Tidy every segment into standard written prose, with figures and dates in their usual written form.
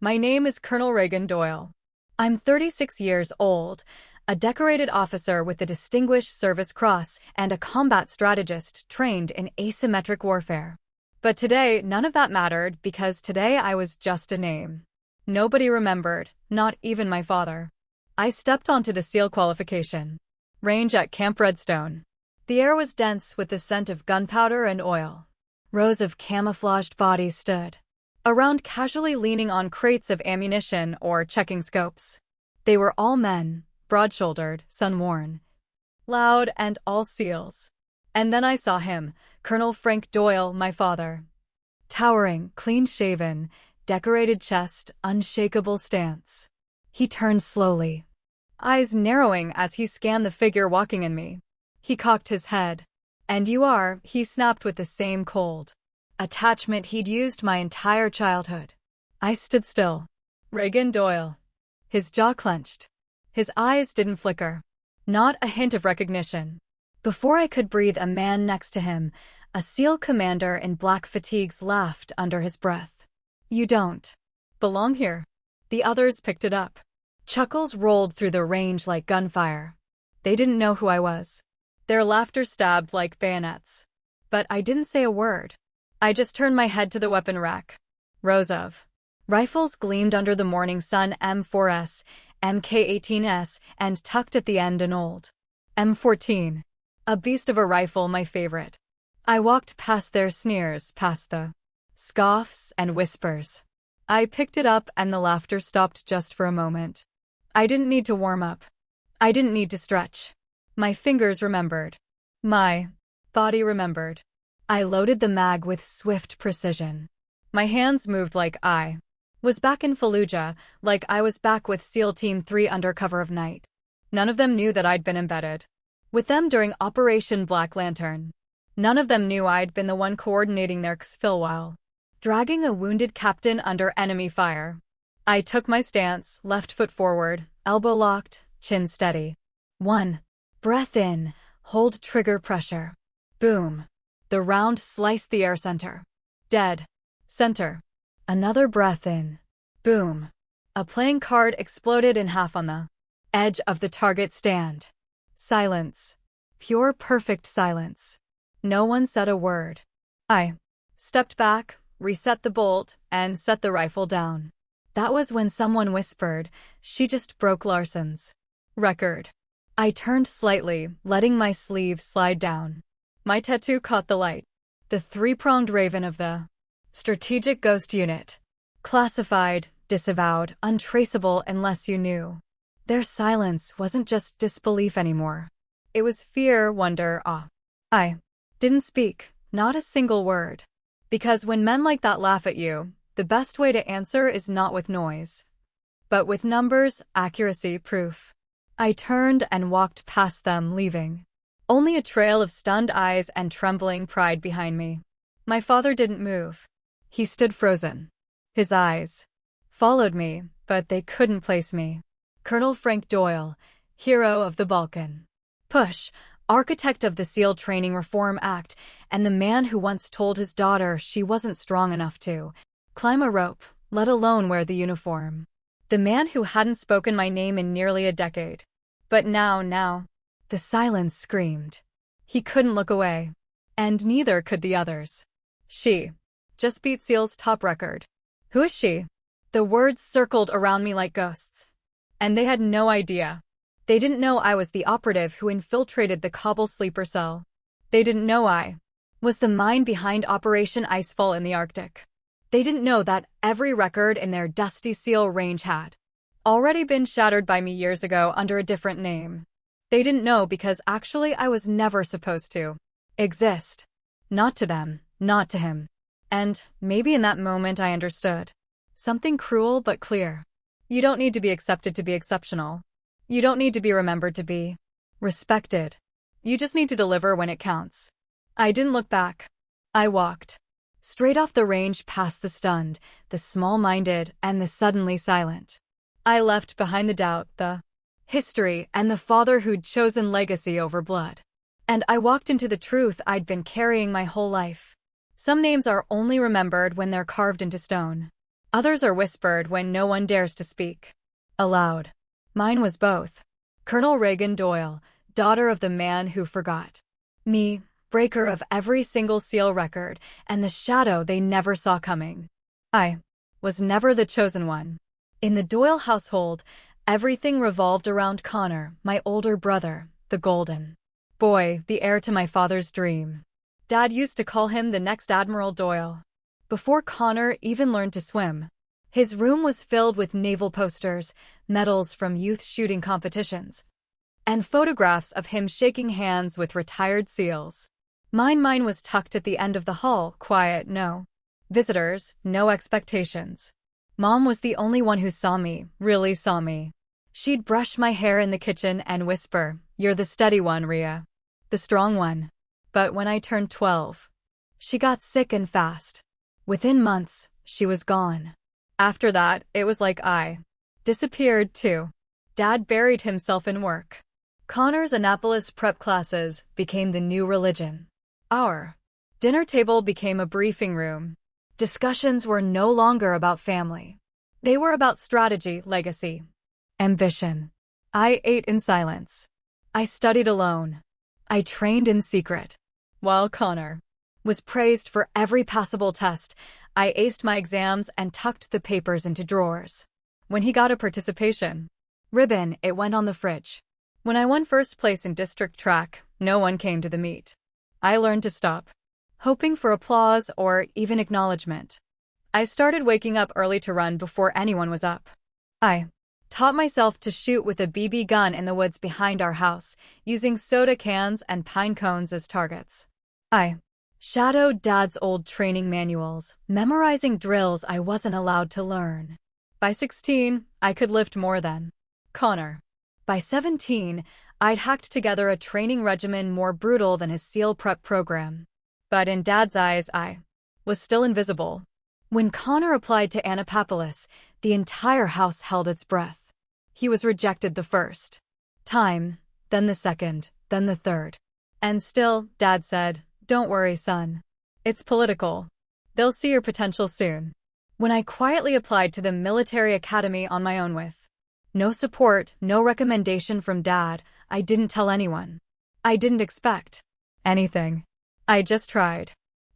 My name is Colonel Reagan Doyle. I'm 36 years old, a decorated officer with the Distinguished Service Cross and a combat strategist trained in asymmetric warfare. But today, none of that mattered because today I was just a name. Nobody remembered, not even my father. I stepped onto the SEAL qualification range at Camp Redstone. The air was dense with the scent of gunpowder and oil. Rows of camouflaged bodies stood around, casually leaning on crates of ammunition or checking scopes. They were all men, broad-shouldered, sun-worn, loud, and all SEALs. And then I saw him, Colonel Frank Doyle, my father. Towering, clean-shaven, decorated chest, unshakable stance. He turned slowly, eyes narrowing as he scanned the figure walking in me. He cocked his head. "And you are," he snapped with the same cold attachment he'd used my entire childhood. I stood still. Reagan Doyle. His jaw clenched. His eyes didn't flicker. Not a hint of recognition. Before I could breathe, a man next to him, a SEAL commander in black fatigues, laughed under his breath. "You don't belong here." The others picked it up. Chuckles rolled through the range like gunfire. They didn't know who I was. Their laughter stabbed like bayonets. But I didn't say a word. I just turned my head to the weapon rack. Rows of rifles gleamed under the morning sun: M4S, MK18S, and tucked at the end an old M14. A beast of a rifle, my favorite. I walked past their sneers, past the scoffs and whispers. I picked it up and the laughter stopped just for a moment. I didn't need to warm up. I didn't need to stretch. My fingers remembered. My body remembered. I loaded the mag with swift precision. My hands moved like I was back in Fallujah, like I was back with SEAL Team 3 under cover of night. None of them knew that I'd been embedded with them during Operation Black Lantern. None of them knew I'd been the one coordinating their exfil while dragging a wounded captain under enemy fire. I took my stance, left foot forward, elbow locked, chin steady. 1. Breath in, hold trigger pressure. Boom. The round sliced the air center. Dead. Center. Another breath in. Boom. A playing card exploded in half on the edge of the target stand. Silence. Pure, perfect silence. No one said a word. I stepped back, reset the bolt, and set the rifle down. That was when someone whispered, "She just broke Larson's record." I turned slightly, letting my sleeve slide down. My tattoo caught the light. The three-pronged raven of the Strategic Ghost Unit. Classified, disavowed, untraceable unless you knew. Their silence wasn't just disbelief anymore. It was fear, wonder, awe. I didn't speak, not a single word. Because when men like that laugh at you, the best way to answer is not with noise, but with numbers, accuracy, proof. I turned and walked past them, leaving only a trail of stunned eyes and trembling pride behind me. My father didn't move. He stood frozen. His eyes followed me, but they couldn't place me. Colonel Frank Doyle, hero of the Balkan Push, architect of the SEAL Training Reform Act, and the man who once told his daughter she wasn't strong enough to climb a rope, let alone wear the uniform. The man who hadn't spoken my name in nearly a decade. But now, the silence screamed. He couldn't look away. And neither could the others. "She just beat SEAL's top record." "Who is she?" The words circled around me like ghosts. And they had no idea. They didn't know I was the operative who infiltrated the Kabul sleeper cell. They didn't know I was the mind behind Operation Icefall in the Arctic. They didn't know that every record in their dusty SEAL range had already been shattered by me years ago under a different name. They didn't know because actually I was never supposed to exist. Not to them, not to him. And maybe in that moment I understood. Something cruel but clear. You don't need to be accepted to be exceptional. You don't need to be remembered to be respected. You just need to deliver when it counts. I didn't look back. I walked straight off the range, past the stunned, the small-minded, and the suddenly silent. I left behind the doubt, the history, and the father who'd chosen legacy over blood. And I walked into the truth I'd been carrying my whole life. Some names are only remembered when they're carved into stone. Others are whispered when no one dares to speak aloud. Mine was both. Colonel Reagan Doyle, daughter of the man who forgot. Me, breaker of every single SEAL record, and the shadow they never saw coming. I was never the chosen one. In the Doyle household, everything revolved around Connor, my older brother, the golden boy, the heir to my father's dream. Dad used to call him the next Admiral Doyle. Before Connor even learned to swim, his room was filled with naval posters, medals from youth shooting competitions, and photographs of him shaking hands with retired SEALs. Mine was tucked at the end of the hall, quiet, no visitors, no expectations. Mom was the only one who saw me, really saw me. She'd brush my hair in the kitchen and whisper, "You're the steady one, Rhea. The strong one." But when I turned 12, she got sick and fast. Within months, she was gone. After that, it was like I disappeared too. Dad buried himself in work. Connor's Annapolis prep classes became the new religion. Our dinner table became a briefing room. Discussions were no longer about family. They were about strategy, legacy, ambition. I ate in silence. I studied alone. I trained in secret. While Connor was praised for every passable test, I aced my exams and tucked the papers into drawers. When he got a participation ribbon, it went on the fridge. When I won first place in district track, no one came to the meet. I learned to stop hoping for applause or even acknowledgement. I started waking up early to run before anyone was up. I taught myself to shoot with a BB gun in the woods behind our house, using soda cans and pine cones as targets. I shadowed Dad's old training manuals, memorizing drills I wasn't allowed to learn. By 16, I could lift more than Connor. By 17, I'd hacked together a training regimen more brutal than his SEAL prep program. But in Dad's eyes, I was still invisible. When Connor applied to Annapolis, the entire house held its breath. He was rejected the first time, then the second, then the third. And still, Dad said, "Don't worry, son. It's political. They'll see your potential soon." When I quietly applied to the military academy on my own with no support, no recommendation from Dad, I didn't tell anyone. I didn't expect anything. I just tried.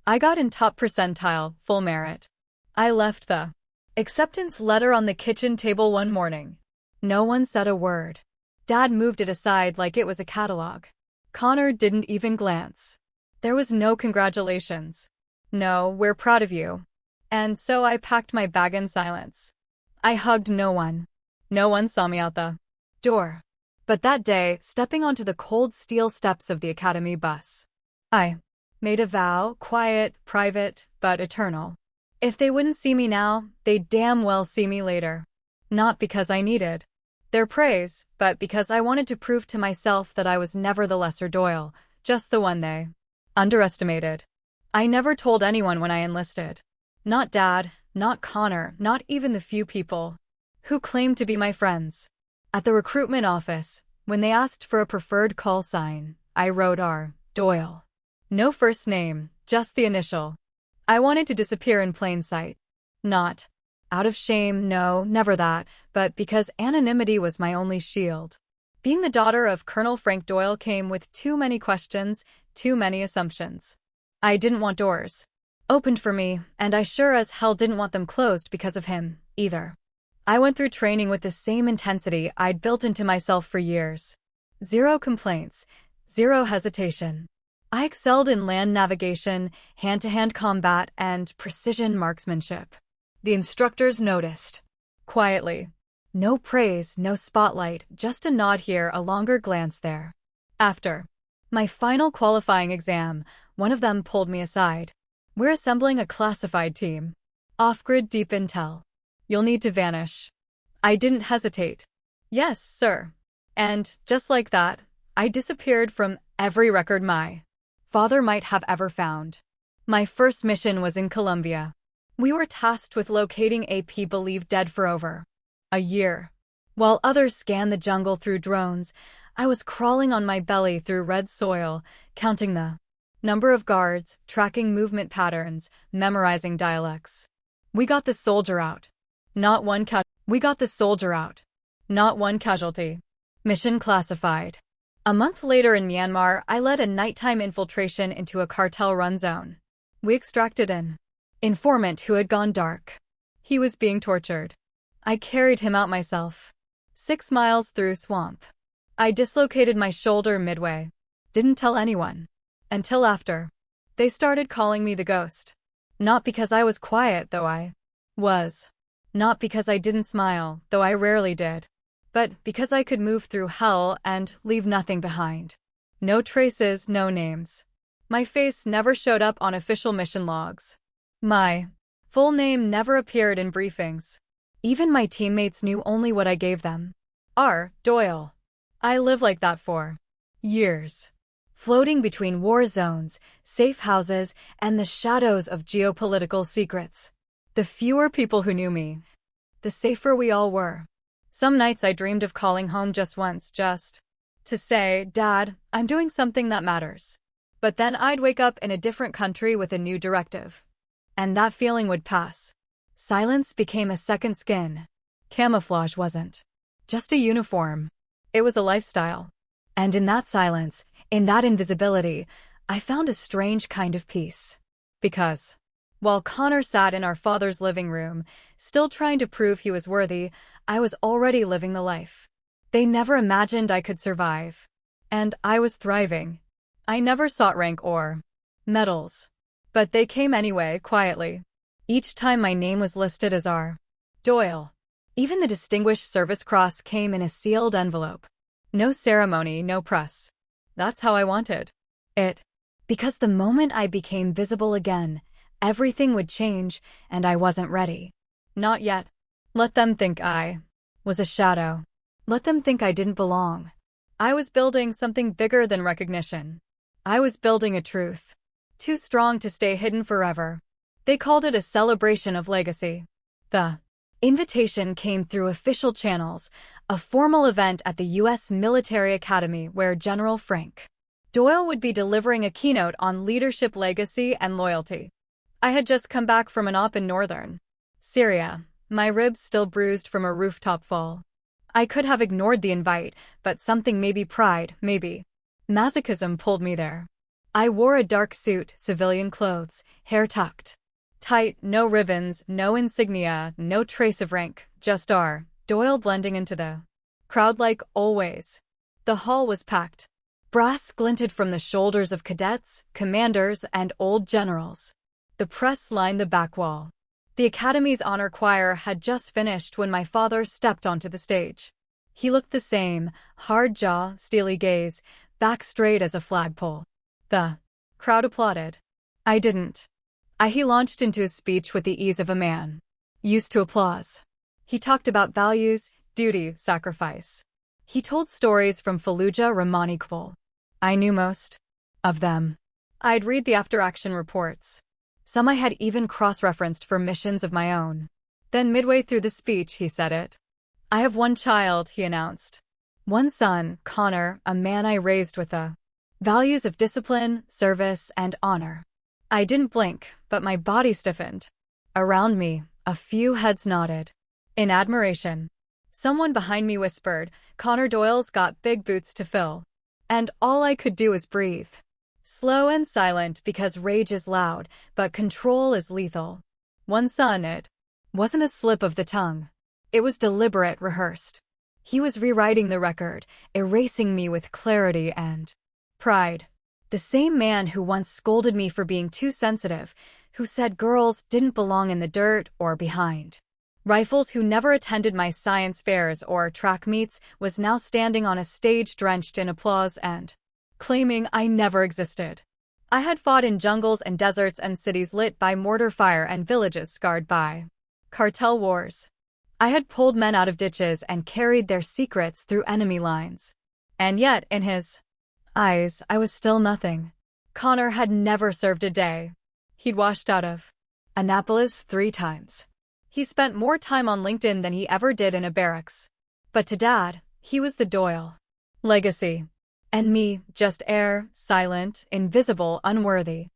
I got in top percentile, full merit. I left the acceptance letter on the kitchen table one morning. No one said a word. Dad moved it aside like it was a catalog. Connor didn't even glance. There was no congratulations. No, "We're proud of you." And so I packed my bag in silence. I hugged no one. No one saw me out the door. But that day, stepping onto the cold steel steps of the academy bus, I made a vow, quiet, private, but eternal. If they wouldn't see me now, they'd damn well see me later. Not because I needed their praise, but because I wanted to prove to myself that I was never the lesser Doyle, just the one they underestimated. I never told anyone when I enlisted. Not Dad, not Connor, not even the few people who claimed to be my friends. At the recruitment office, when they asked for a preferred call sign, I wrote R. Doyle. No first name, just the initial. I wanted to disappear in plain sight. Not out of shame, no, never that, but because anonymity was my only shield. Being the daughter of Colonel Frank Doyle came with too many questions, too many assumptions. I didn't want doors opened for me, and I sure as hell didn't want them closed because of him, either. I went through training with the same intensity I'd built into myself for years. Zero complaints, zero hesitation. I excelled in land navigation, hand-to-hand combat, and precision marksmanship. The instructors noticed. Quietly. No praise, no spotlight, just a nod here, a longer glance there. After my final qualifying exam, one of them pulled me aside. "We're assembling a classified team. Off-grid deep intel. You'll need to vanish." I didn't hesitate. "Yes, sir." And, just like that, I disappeared from every record my father might have ever found. My first mission was in Colombia. We were tasked with locating AP believed dead for over a year. While others scanned the jungle through drones, I was crawling on my belly through red soil, counting the number of guards, tracking movement patterns, memorizing dialects. We got the soldier out. We got the soldier out. Not one casualty. Mission classified. A month later in Myanmar, I led a nighttime infiltration into a cartel-run zone. We extracted an informant who had gone dark. He was being tortured. I carried him out myself. 6 miles through swamp. I dislocated my shoulder midway. Didn't tell anyone. Until after. They started calling me the ghost. Not because I was quiet, though I was. Not because I didn't smile, though I rarely did. But because I could move through hell and leave nothing behind. No traces, no names. My face never showed up on official mission logs. My full name never appeared in briefings. Even my teammates knew only what I gave them. R. Doyle. I lived like that for years. Floating between war zones, safe houses, and the shadows of geopolitical secrets. The fewer people who knew me, the safer we all were. Some nights I dreamed of calling home just once, just to say, "Dad, I'm doing something that matters." But then I'd wake up in a different country with a new directive. And that feeling would pass. Silence became a second skin. Camouflage wasn't just a uniform. It was a lifestyle. And in that silence, in that invisibility, I found a strange kind of peace. Because while Connor sat in our father's living room, still trying to prove he was worthy, I was already living the life they never imagined I could survive. And I was thriving. I never sought rank or medals. But they came anyway, quietly. Each time my name was listed as R. Doyle. Even the Distinguished Service Cross came in a sealed envelope. No ceremony, no press. That's how I wanted it. Because the moment I became visible again, everything would change, and I wasn't ready. Not yet. Let them think I was a shadow. Let them think I didn't belong. I was building something bigger than recognition. I was building a truth. Too strong to stay hidden forever. They called it a celebration of legacy. The invitation came through official channels, a formal event at the U.S. Military Academy where General Frank Doyle would be delivering a keynote on leadership, legacy, and loyalty. I had just come back from an op in northern Syria, my ribs still bruised from a rooftop fall. I could have ignored the invite, but something, maybe pride, maybe masochism, pulled me there. I wore a dark suit, civilian clothes, hair tucked tight, no ribbons, no insignia, no trace of rank, just R. Doyle blending into the crowd like always. The hall was packed. Brass glinted from the shoulders of cadets, commanders, and old generals. The press lined the back wall. The Academy's honor choir had just finished when my father stepped onto the stage. He looked the same, hard jaw, steely gaze, back straight as a flagpole. The crowd applauded. I didn't. He launched into his speech with the ease of a man used to applause. He talked about values, duty, sacrifice. He told stories from Fallujah, Ramani Kabul. I knew most of them. I'd read the after-action reports. Some I had even cross-referenced for missions of my own. Then midway through the speech, he said it. I have one child, he announced. One son, Connor, a man I raised with the values of discipline, service, and honor. I didn't blink, but my body stiffened. Around me, a few heads nodded. In admiration. Someone behind me whispered, Connor Doyle's got big boots to fill. And all I could do was breathe. Slow and silent because rage is loud, but control is lethal. One son, it wasn't a slip of the tongue. It was deliberate, rehearsed. He was rewriting the record, erasing me with clarity and pride. The same man who once scolded me for being too sensitive, who said girls didn't belong in the dirt or behind rifles, who never attended my science fairs or track meets, was now standing on a stage drenched in applause and claiming I never existed. I had fought in jungles and deserts and cities lit by mortar fire and villages scarred by cartel wars. I had pulled men out of ditches and carried their secrets through enemy lines. And yet, in his eyes, I was still nothing. Connor had never served a day. He'd washed out of Annapolis 3 times. He spent more time on LinkedIn than he ever did in a barracks. But to Dad, he was the Doyle legacy. And me, just air, silent, invisible, unworthy.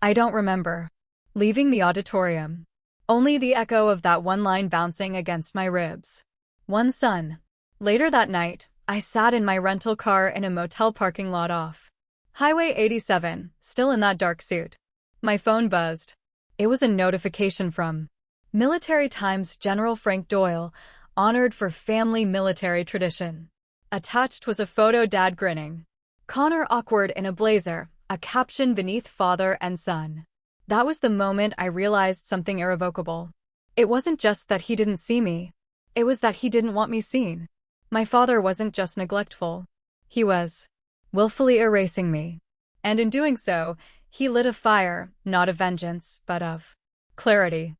I don't remember leaving the auditorium. Only the echo of that one line bouncing against my ribs. One son. Later that night, I sat in my rental car in a motel parking lot off Highway 87, still in that dark suit. My phone buzzed. It was a notification from Military Times General Frank Doyle, honored for family military tradition. Attached was a photo, Dad grinning, Connor awkward in a blazer, a caption beneath father and son. That was the moment I realized something irrevocable. It wasn't just that he didn't see me. It was that he didn't want me seen. My father wasn't just neglectful. He was willfully erasing me. And in doing so, he lit a fire, not of vengeance, but of clarity.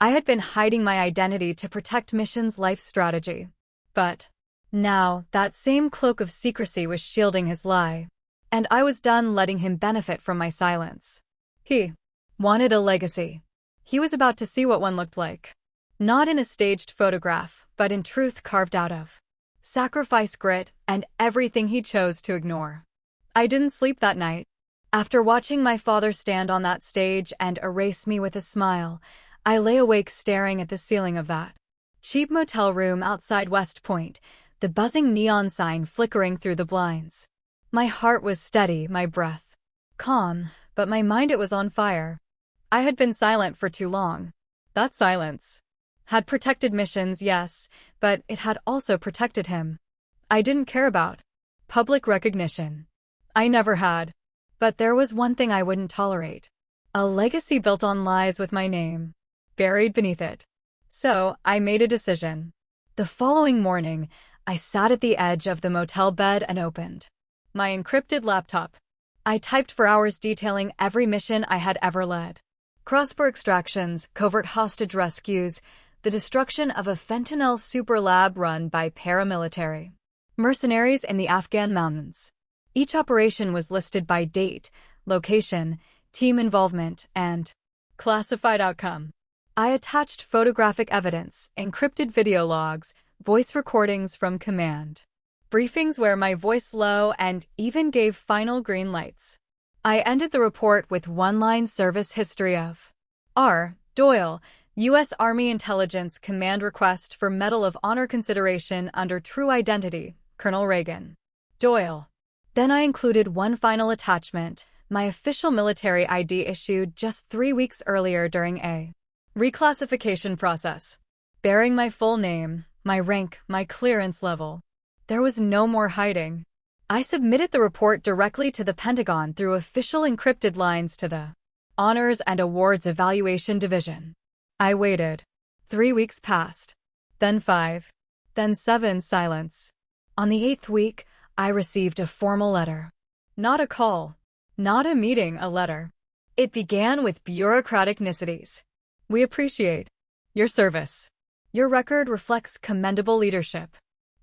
I had been hiding my identity to protect Mission's life strategy. But now, that same cloak of secrecy was shielding his lie. And I was done letting him benefit from my silence. He wanted a legacy. He was about to see what one looked like. Not in a staged photograph, but in truth carved out of sacrifice, grit, and everything he chose to ignore. I didn't sleep that night. After watching my father stand on that stage and erase me with a smile, I lay awake staring at the ceiling of that cheap motel room outside West Point, the buzzing neon sign flickering through the blinds. My heart was steady, my breath calm, but my mind, it was on fire. I had been silent for too long. That silence had protected Missions, yes, but it had also protected him. I didn't care about public recognition. I never had. But there was one thing I wouldn't tolerate. A legacy built on lies with my name buried beneath it. So, I made a decision. The following morning, I sat at the edge of the motel bed and opened my encrypted laptop. I typed for hours detailing every mission I had ever led. Cross-border extractions, covert hostage rescues, the destruction of a fentanyl super lab run by paramilitary mercenaries in the Afghan mountains. Each operation was listed by date, location, team involvement, and classified outcome. I attached photographic evidence, encrypted video logs, voice recordings from command briefings where my voice low, and even gave final green lights. I ended the report with one-line service history of R. Doyle, U.S. Army Intelligence Command request for Medal of Honor consideration under true identity, Colonel Reagan Doyle. Then I included one final attachment, my official military ID issued just 3 weeks earlier during a reclassification process, bearing my full name, my rank, my clearance level. There was no more hiding. I submitted the report directly to the Pentagon through official encrypted lines to the Honors and Awards Evaluation Division. I waited. 3 weeks passed. Then 5. Then 7, silence. On the 8th week, I received a formal letter. Not a call. Not a meeting, a letter. It began with bureaucratic niceties. We appreciate your service. Your record reflects commendable leadership.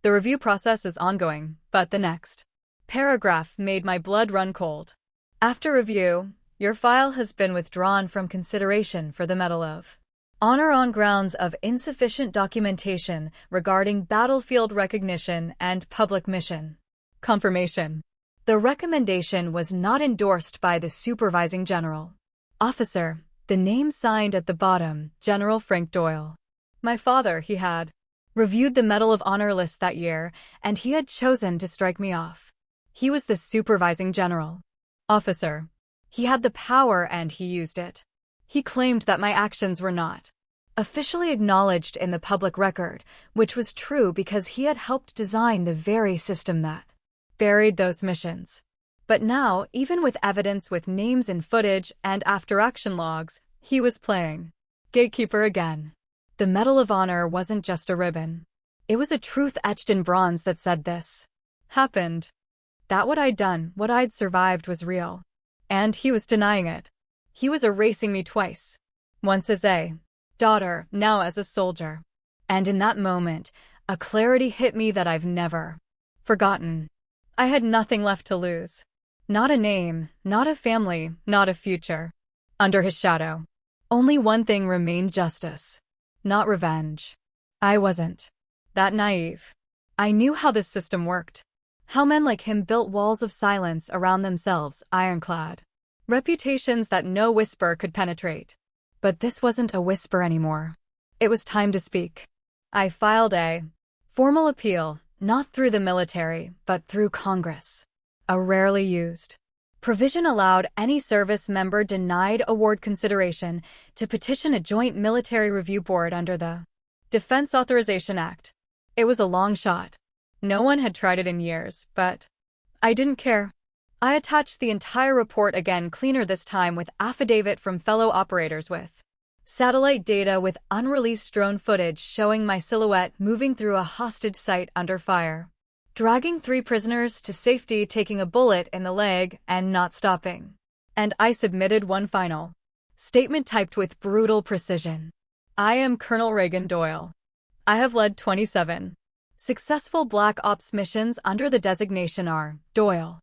The review process is ongoing, but the next paragraph made my blood run cold. After review, your file has been withdrawn from consideration for the Medal of Honor on grounds of insufficient documentation regarding battlefield recognition and public mission confirmation. The recommendation was not endorsed by the supervising general officer, the name signed at the bottom, General Frank Doyle. My father, he had reviewed the Medal of Honor list that year, and he had chosen to strike me off. He was the supervising general officer. He had the power and he used it. He claimed that my actions were not officially acknowledged in the public record, which was true because he had helped design the very system that buried those missions. But now, even with evidence with names and footage and after-action logs, he was playing gatekeeper again. The Medal of Honor wasn't just a ribbon. It was a truth etched in bronze that said this happened. That what I'd done, what I'd survived was real. And he was denying it. He was erasing me twice. Once as a daughter, now as a soldier. And in that moment, a clarity hit me that I've never forgotten. I had nothing left to lose. Not a name, not a family, not a future. Under his shadow, only one thing remained: justice. Not revenge. I wasn't that naive. I knew how this system worked. How men like him built walls of silence around themselves, ironclad reputations that no whisper could penetrate. But this wasn't a whisper anymore. It was time to speak. I filed a formal appeal, not through the military, but through Congress. A rarely used provision allowed any service member denied award consideration to petition a joint military review board under the Defense Authorization Act. It was a long shot. No one had tried it in years, but I didn't care. I attached the entire report again, cleaner this time, with affidavit from fellow operators with satellite data with unreleased drone footage showing my silhouette moving through a hostage site under fire, dragging 3 prisoners to safety, taking a bullet in the leg, and not stopping. And I submitted one final statement typed with brutal precision. I am Colonel Reagan Doyle. I have led 27 successful Black Ops missions under the designation R. Doyle.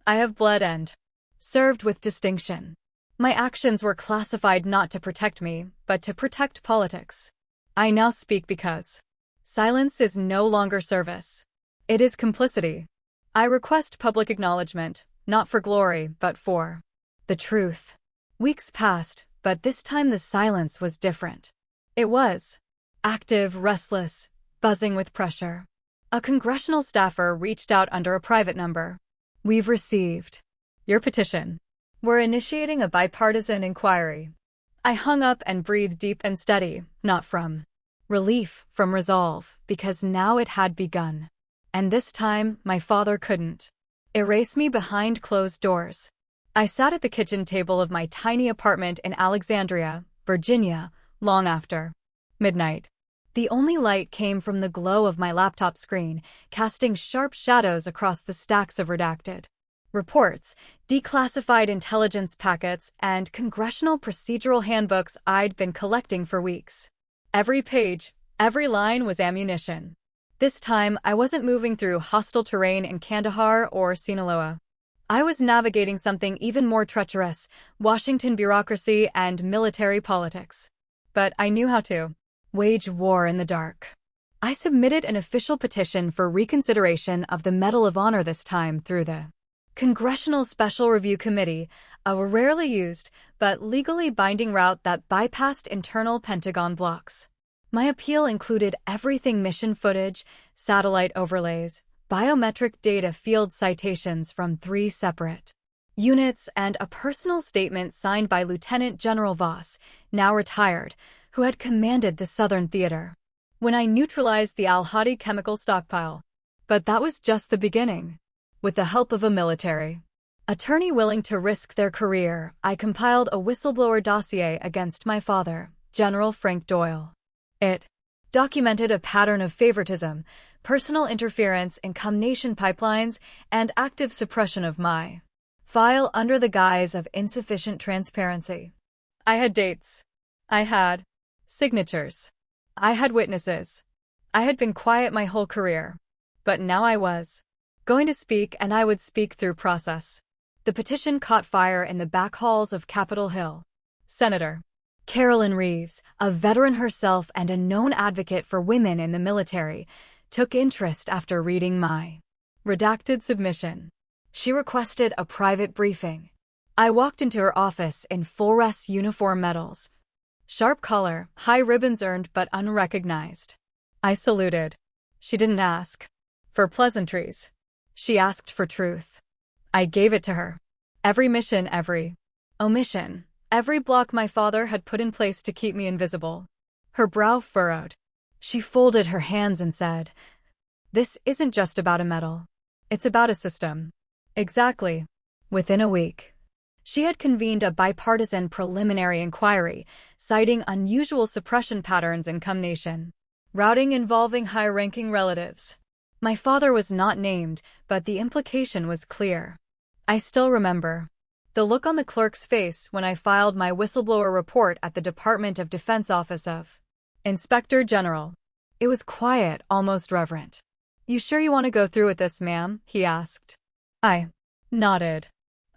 I have bled and served with distinction. My actions were classified not to protect me, but to protect politics. I now speak because silence is no longer service. It is complicity. I request public acknowledgement, not for glory, but for the truth. Weeks passed, but this time the silence was different. It was active, restless, buzzing with pressure. A congressional staffer reached out under a private number. We've received your petition. We're initiating a bipartisan inquiry. I hung up and breathed deep and steady, not from relief, from resolve, because now it had begun. And this time, my father couldn't erase me behind closed doors. I sat at the kitchen table of my tiny apartment in Alexandria, Virginia, long after midnight. The only light came from the glow of my laptop screen, casting sharp shadows across the stacks of redacted reports, declassified intelligence packets, and congressional procedural handbooks I'd been collecting for weeks. Every page, every line was ammunition. This time, I wasn't moving through hostile terrain in Kandahar or Sinaloa. I was navigating something even more treacherous: Washington bureaucracy and military politics. But I knew how to wage war in the dark. I submitted an official petition for reconsideration of the Medal of Honor, this time through the Congressional Special Review Committee, a rarely used but legally binding route that bypassed internal Pentagon blocks. My appeal included everything: mission footage, satellite overlays, biometric data, field citations from 3 separate units, and a personal statement signed by Lieutenant General Voss, now retired, who had commanded the Southern Theater when I neutralized the Al-Hadi chemical stockpile. But that was just the beginning. With the help of a military attorney willing to risk their career, I compiled a whistleblower dossier against my father, General Frank Doyle. It documented a pattern of favoritism, personal interference in combination pipelines, and active suppression of my file under the guise of insufficient transparency. I had dates. I had signatures. I had witnesses. I had been quiet my whole career. But now I was going to speak, and I would speak through process. The petition caught fire in the back halls of Capitol Hill. Senator Carolyn Reeves, a veteran herself and a known advocate for women in the military, took interest after reading my redacted submission. She requested a private briefing. I walked into her office in full rest uniform, medals, sharp collar, high ribbons earned but unrecognized. I saluted. She didn't ask for pleasantries. She asked for truth. I gave it to her. Every mission, every omission, every block my father had put in place to keep me invisible. Her brow furrowed. She folded her hands and said, "This isn't just about a medal. It's about a system." Exactly. Within a week, she had convened a bipartisan preliminary inquiry, citing unusual suppression patterns in combination routing involving high-ranking relatives. My father was not named, but the implication was clear. I still remember the look on the clerk's face when I filed my whistleblower report at the Department of Defense Office of Inspector General. It was quiet, almost reverent. "You sure you want to go through with this, ma'am?" he asked. I nodded.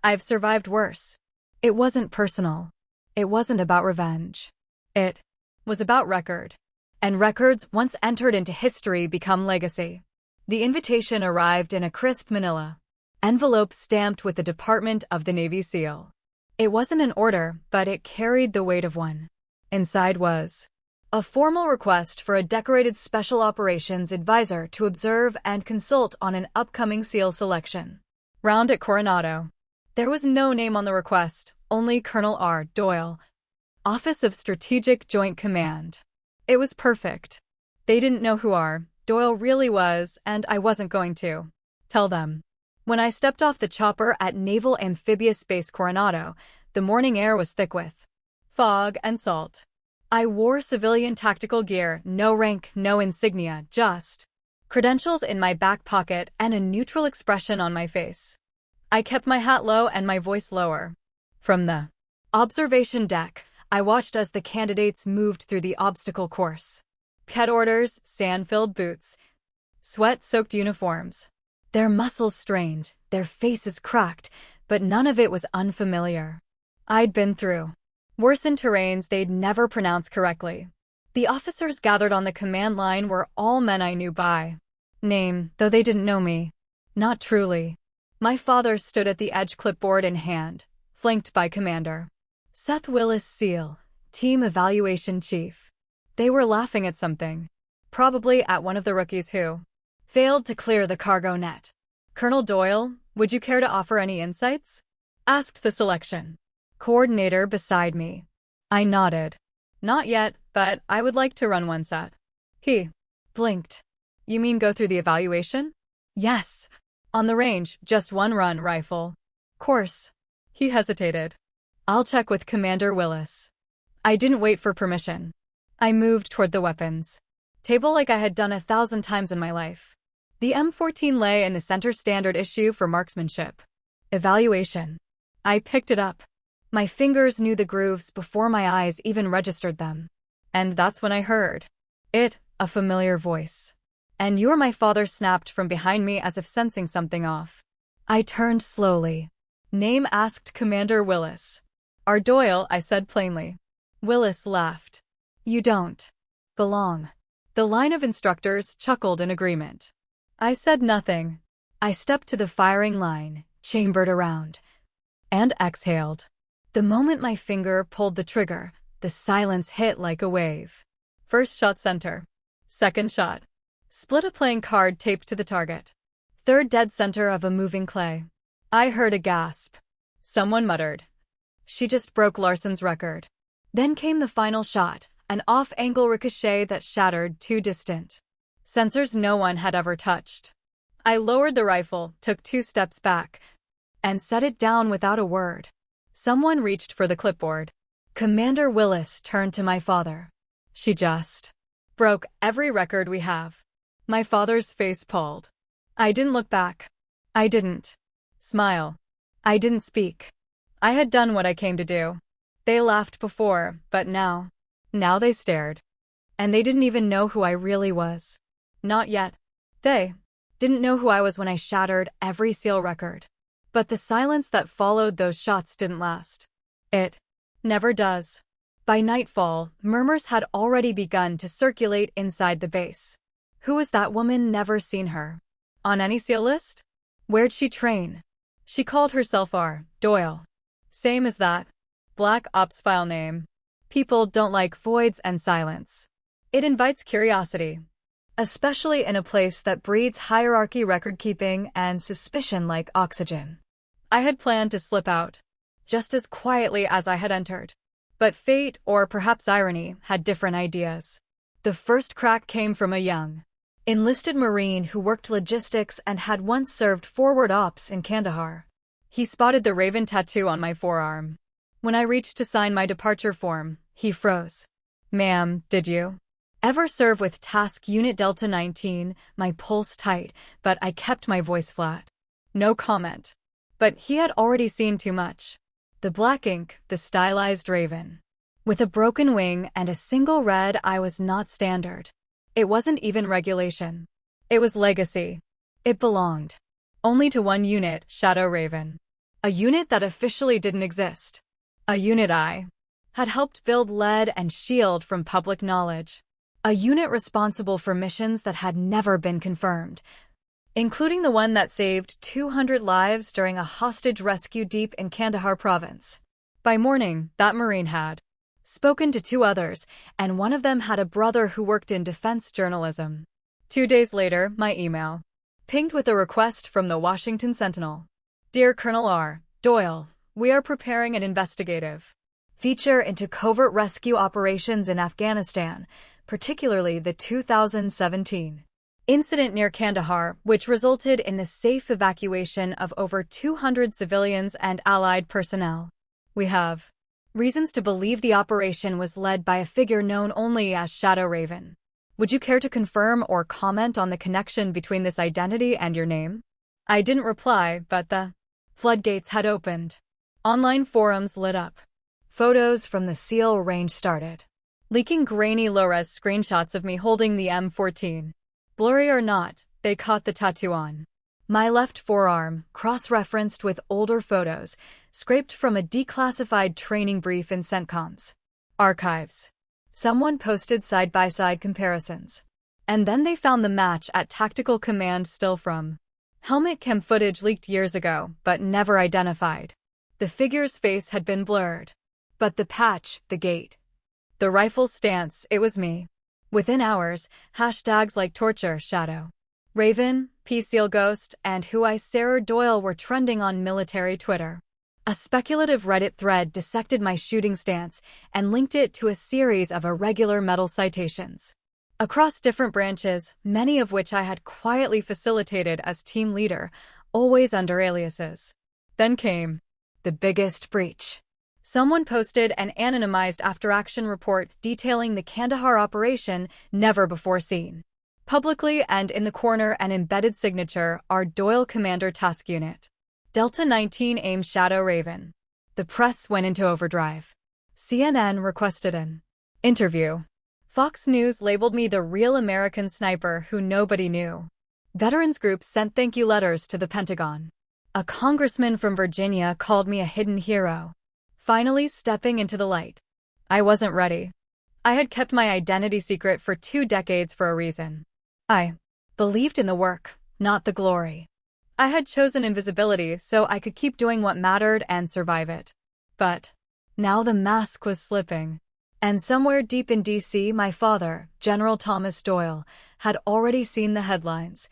I've survived worse. It wasn't personal. It wasn't about revenge. It was about record. And records, once entered into history, become legacy. The invitation arrived in a crisp manila envelope stamped with the Department of the Navy seal. It wasn't an order, but it carried the weight of one. Inside was a formal request for a decorated Special Operations Advisor to observe and consult on an upcoming SEAL selection round at Coronado. There was no name on the request, only Colonel R. Doyle, Office of Strategic Joint Command. It was perfect. They didn't know who R. Doyle really was, and I wasn't going to tell them. When I stepped off the chopper at Naval Amphibious Base Coronado, the morning air was thick with fog and salt. I wore civilian tactical gear, no rank, no insignia, just credentials in my back pocket and a neutral expression on my face. I kept my hat low and my voice lower. From the observation deck, I watched as the candidates moved through the obstacle course. Pet orders, sand-filled boots, sweat-soaked uniforms. Their muscles strained, their faces cracked, but none of it was unfamiliar. I'd been through worse in terrains they'd never pronounce correctly. The officers gathered on the command line were all men I knew by name, though they didn't know me. Not truly. My father stood at the edge, clipboard in hand, flanked by Commander Seth Willis, SEAL, Team Evaluation Chief. They were laughing at something. Probably at one of the rookies who failed to clear the cargo net. Colonel Doyle, would you care to offer any insights? Asked the selection coordinator beside me. I nodded. Not yet, but I would like to run one set. He blinked. You mean go through the evaluation? Yes. On the range, just one run, rifle. Course. He hesitated. I'll check with Commander Willis. I didn't wait for permission. I moved toward the weapons table like I had done 1,000 times in my life. The M14 lay in the center, standard issue for marksmanship. Evaluation. I picked it up. My fingers knew the grooves before my eyes even registered them. And that's when I heard it, a familiar voice. And you're my father, snapped from behind me as if sensing something off. I turned slowly. Name, asked Commander Willis. R. Doyle, I said plainly. Willis laughed. You don't belong. The line of instructors chuckled in agreement. I said nothing. I stepped to the firing line, chambered around, and exhaled. The moment my finger pulled the trigger, the silence hit like a wave. First shot center. Second shot. Split a playing card taped to the target. Third dead center of a moving clay. I heard a gasp. Someone muttered. She just broke Larson's record. Then came the final shot, an off-angle ricochet that shattered too distant sensors no one had ever touched. I lowered the rifle, took 2 steps back, and set it down without a word. Someone reached for the clipboard. Commander Willis turned to my father. She just broke every record we have. My father's face pulled. I didn't look back. I didn't smile. I didn't speak. I had done what I came to do. They laughed before, but now they stared. And they didn't even know who I really was. Not yet. They didn't know who I was when I shattered every SEAL record. But the silence that followed those shots didn't last. It never does. By nightfall, murmurs had already begun to circulate inside the base. Who was that woman? Never seen her on any SEAL list? Where'd she train? She called herself R. Doyle. Same as that Black Ops file name. People don't like voids and silence. It invites curiosity, especially in a place that breeds hierarchy, record-keeping, and suspicion like oxygen. I had planned to slip out, just as quietly as I had entered. But fate, or perhaps irony, had different ideas. The first crack came from a young enlisted Marine who worked logistics and had once served forward ops in Kandahar. He spotted the Raven tattoo on my forearm. When I reached to sign my departure form, he froze. Ma'am, did you ever serve with Task Unit Delta 19? My pulse tight, but I kept my voice flat. No comment. But he had already seen too much. The black ink, the stylized raven. With a broken wing and a single red eye was not standard. It wasn't even regulation. It was legacy. It belonged only to one unit, Shadow Raven. A unit that officially didn't exist. A unit I had helped build, led, and shield from public knowledge. A unit responsible for missions that had never been confirmed, including the one that saved 200 lives during a hostage rescue deep in Kandahar province. By morning, that Marine had spoken to 2 others, and one of them had a brother who worked in defense journalism. 2 days later, my email pinged with a request from the Washington Sentinel. Dear Colonel R. Doyle, we are preparing an investigative feature into covert rescue operations in Afghanistan, particularly the 2017 incident near Kandahar, which resulted in the safe evacuation of over 200 civilians and Allied personnel. We have reasons to believe the operation was led by a figure known only as Shadow Raven. Would you care to confirm or comment on the connection between this identity and your name? I didn't reply, but the floodgates had opened. Online forums lit up. Photos from the SEAL range started leaking grainy low-res screenshots of me holding the M14. Blurry or not, they caught the tattoo on my left forearm, cross-referenced with older photos, scraped from a declassified training brief in CENTCOM's archives. Someone posted side-by-side comparisons. And then they found the match at Tactical Command still from helmet cam footage leaked years ago, but never identified. The figure's face had been blurred. But the patch, the gait, the rifle stance, it was me. Within hours, hashtags like torture, Shadow Raven, P-Seal Ghost, and Who I Sarah Doyle were trending on military Twitter. A speculative Reddit thread dissected my shooting stance and linked it to a series of irregular medal citations across different branches, many of which I had quietly facilitated as team leader, always under aliases. Then came the biggest breach. Someone posted an anonymized after-action report detailing the Kandahar operation never before seen. Publicly, and in the corner an embedded signature, our Doyle Commander Task Unit. Delta 19 AIM Shadow Raven. The press went into overdrive. CNN requested an interview. Fox News labeled me the real American sniper who nobody knew. Veterans groups sent thank you letters to the Pentagon. A congressman from Virginia called me a hidden hero. Finally stepping into the light. I wasn't ready. I had kept my identity secret for 2 decades for a reason. I believed in the work, not the glory. I had chosen invisibility so I could keep doing what mattered and survive it. But now the mask was slipping. And somewhere deep in D.C., my father, General Thomas Doyle, had already seen the headlines,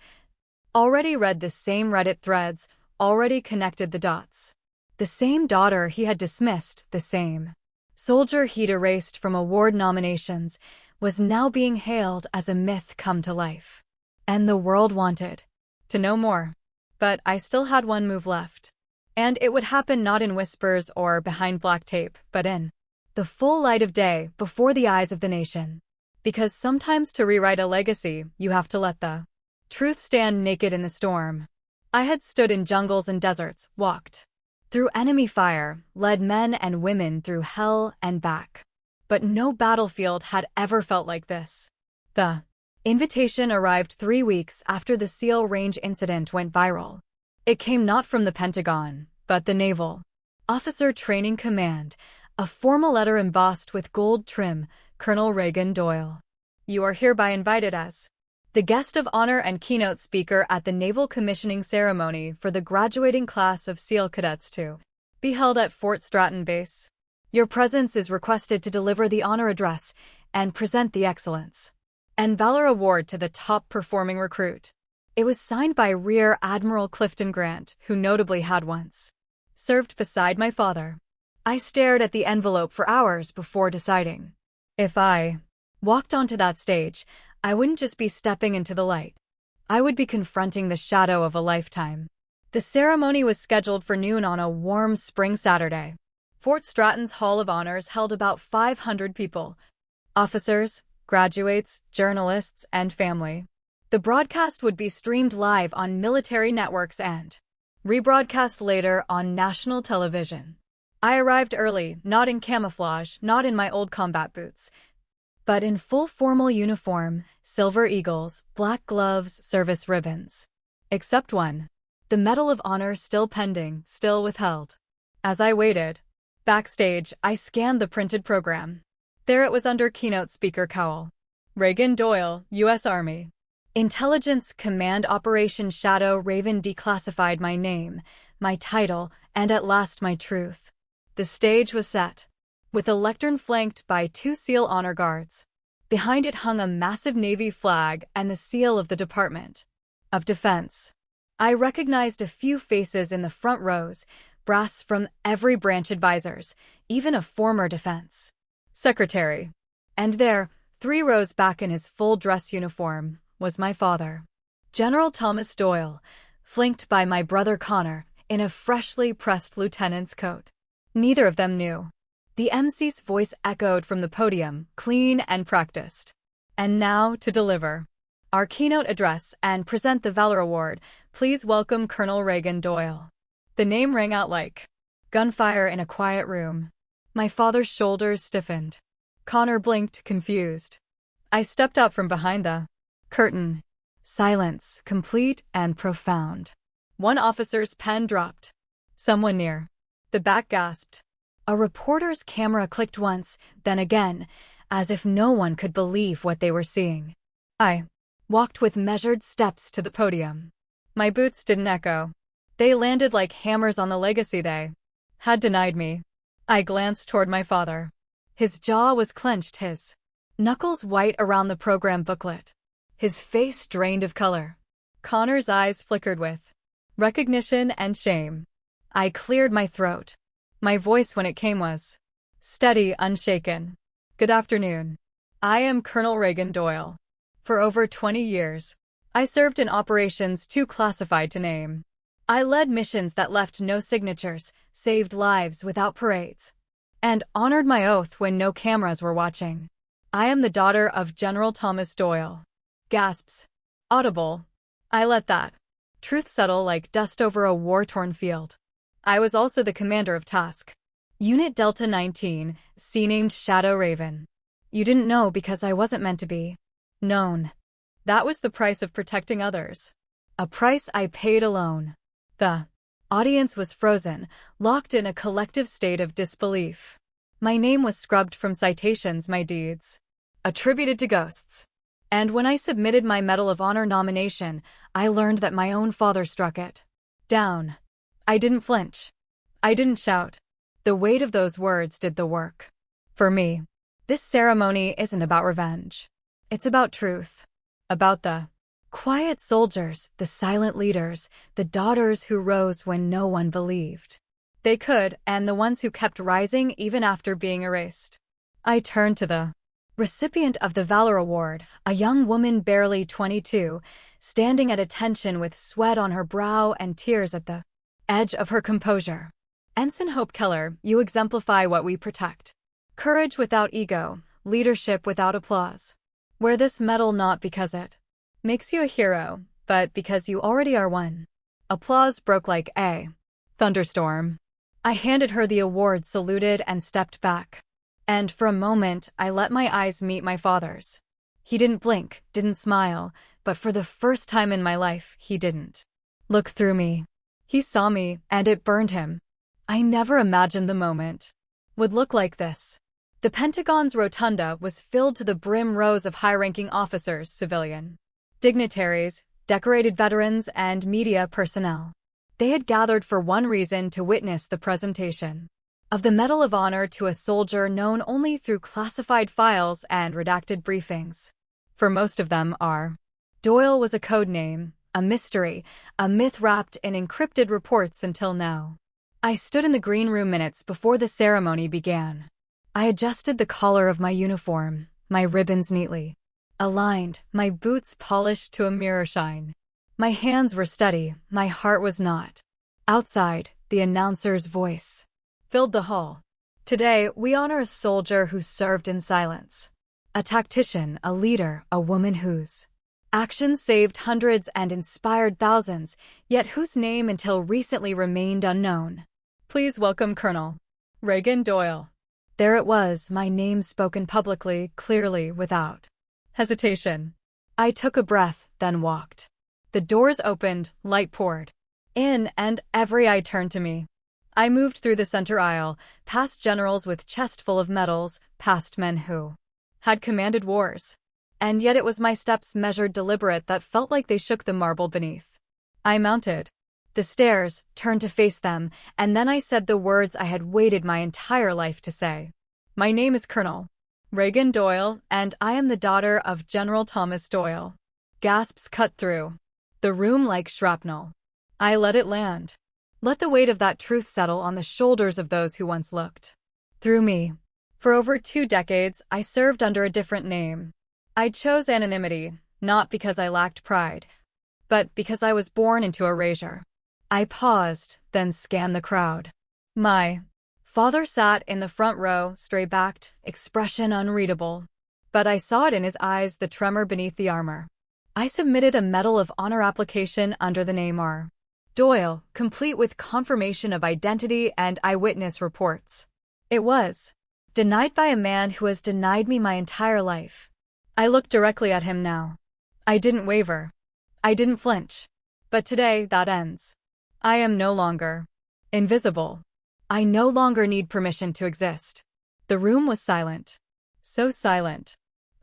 already read the same Reddit threads, already connected the dots. The same daughter he had dismissed, the same soldier he'd erased from award nominations, was now being hailed as a myth come to life. And the world wanted to know more. But I still had one move left. And it would happen not in whispers or behind black tape, but in the full light of day, before the eyes of the nation. Because sometimes to rewrite a legacy, you have to let the truth stand naked in the storm. I had stood in jungles and deserts, walked through enemy fire, led men and women through hell and back. But no battlefield had ever felt like this. The invitation arrived 3 weeks after the SEAL range incident went viral. It came not from the Pentagon, but the Naval Officer Training Command, a formal letter embossed with gold trim, Colonel Reagan Doyle. You are hereby invited as the guest of honor and keynote speaker at the Naval Commissioning Ceremony for the graduating class of SEAL cadets to be held at Fort Stratton Base. Your presence is requested to deliver the honor address and present the Excellence and Valor Award to the top-performing recruit. It was signed by Rear Admiral Clifton Grant, who notably had once served beside my father. I stared at the envelope for hours before deciding. If I walked onto that stage, I wouldn't just be stepping into the light. I would be confronting the shadow of a lifetime. The ceremony was scheduled for noon on a warm spring Saturday. Fort Stratton's Hall of Honors held about 500 people. Officers, graduates, journalists, and family. The broadcast would be streamed live on military networks and rebroadcast later on national television. I arrived early, not in camouflage, not in my old combat boots, but in full formal uniform, silver eagles, black gloves, service ribbons. Except one. The Medal of Honor still pending, still withheld. As I waited, backstage, I scanned the printed program. There it was under keynote speaker cowl. Reagan Doyle, U.S. Army. Intelligence Command Operation Shadow Raven declassified my name, my title, and at last my truth. The stage was set. with a lectern flanked by 2 SEAL honor guards. Behind it hung a massive Navy flag and the seal of the Department of Defense. I recognized a few faces in the front rows, brass from every branch advisors, even a former defense secretary. And there, 3 rows back in his full dress uniform, was my father, General Thomas Doyle, flanked by my brother Connor in a freshly pressed lieutenant's coat. Neither of them knew. The MC's voice echoed from the podium, clean and practiced. And now, to deliver our keynote address and present the Valor Award, please welcome Colonel Reagan Doyle. The name rang out like gunfire in a quiet room. My father's shoulders stiffened. Connor blinked, confused. I stepped out from behind the curtain. Silence, complete and profound. One officer's pen dropped. Someone near the back gasped. A reporter's camera clicked once, then again, as if no one could believe what they were seeing. I walked with measured steps to the podium. My boots didn't echo. They landed like hammers on the legacy they had denied me. I glanced toward my father. His jaw was clenched, his knuckles white around the program booklet. His face drained of color. Connor's eyes flickered with recognition and shame. I cleared my throat. My voice when it came was steady, unshaken. Good afternoon. I am Colonel Reagan Doyle. For over 20 years, I served in operations too classified to name. I led missions that left no signatures, saved lives without parades, and honored my oath when no cameras were watching. I am the daughter of General Thomas Doyle. Gasps. Audible. I let that truth settle like dust over a war-torn field. I was also the commander of Task Unit Delta 19, C-named Shadow Raven. You didn't know because I wasn't meant to be known. That was the price of protecting others. A price I paid alone. The audience was frozen, locked in a collective state of disbelief. My name was scrubbed from citations, my deeds attributed to ghosts. And when I submitted my Medal of Honor nomination, I learned that my own father struck it down. I didn't flinch. I didn't shout. The weight of those words did the work. For me, this ceremony isn't about revenge. It's about truth. About the quiet soldiers, the silent leaders, the daughters who rose when no one believed they could, and the ones who kept rising even after being erased. I turned to the recipient of the Valor Award, a young woman barely 22, standing at attention with sweat on her brow and tears at the edge of her composure. Ensign Hope Keller, you exemplify what we protect. Courage without ego, leadership without applause. Wear this medal not because it makes you a hero, but because you already are one. Applause broke like a thunderstorm. I handed her the award, saluted, and stepped back. And for a moment, I let my eyes meet my father's. He didn't blink, didn't smile, but for the first time in my life, he didn't look through me. He saw me, and it burned him. I never imagined the moment would look like this. The Pentagon's rotunda was filled to the brim, rows of high-ranking officers, civilian dignitaries, decorated veterans, and media personnel. They had gathered for one reason: to witness the presentation of the Medal of Honor to a soldier known only through classified files and redacted briefings. For most of them, R. Doyle was a code name, a mystery, a myth wrapped in encrypted reports until now. I stood in the green room minutes before the ceremony began. I adjusted the collar of my uniform, my ribbons neatly aligned, my boots polished to a mirror shine. My hands were steady, my heart was not. Outside, the announcer's voice filled the hall. Today, we honor a soldier who served in silence. A tactician, a leader, a woman whose actions saved hundreds and inspired thousands, yet whose name until recently remained unknown. Please welcome Colonel Reagan Doyle. There it was, my name spoken publicly, clearly, without hesitation. I took a breath, then walked. The doors opened, light poured in, and every eye turned to me. I moved through the center aisle, past generals with chest full of medals, past men who had commanded wars. And yet it was my steps, measured, deliberate, that felt like they shook the marble beneath. I mounted the stairs, turned to face them, and then I said the words I had waited my entire life to say. My name is Colonel Reagan Doyle, and I am the daughter of General Thomas Doyle. Gasps cut through the room like shrapnel. I let it land. Let the weight of that truth settle on the shoulders of those who once looked through me. For over 2 decades, I served under a different name. I chose anonymity, not because I lacked pride, but because I was born into erasure. I paused, then scanned the crowd. My father sat in the front row, straight-backed, expression unreadable. But I saw it in his eyes, the tremor beneath the armor. I submitted a Medal of Honor application under the name R. Doyle, complete with confirmation of identity and eyewitness reports. It was denied by a man who has denied me my entire life. I looked directly at him now. I didn't waver. I didn't flinch. But today, that ends. I am no longer invisible. I no longer need permission to exist. The room was silent. So silent.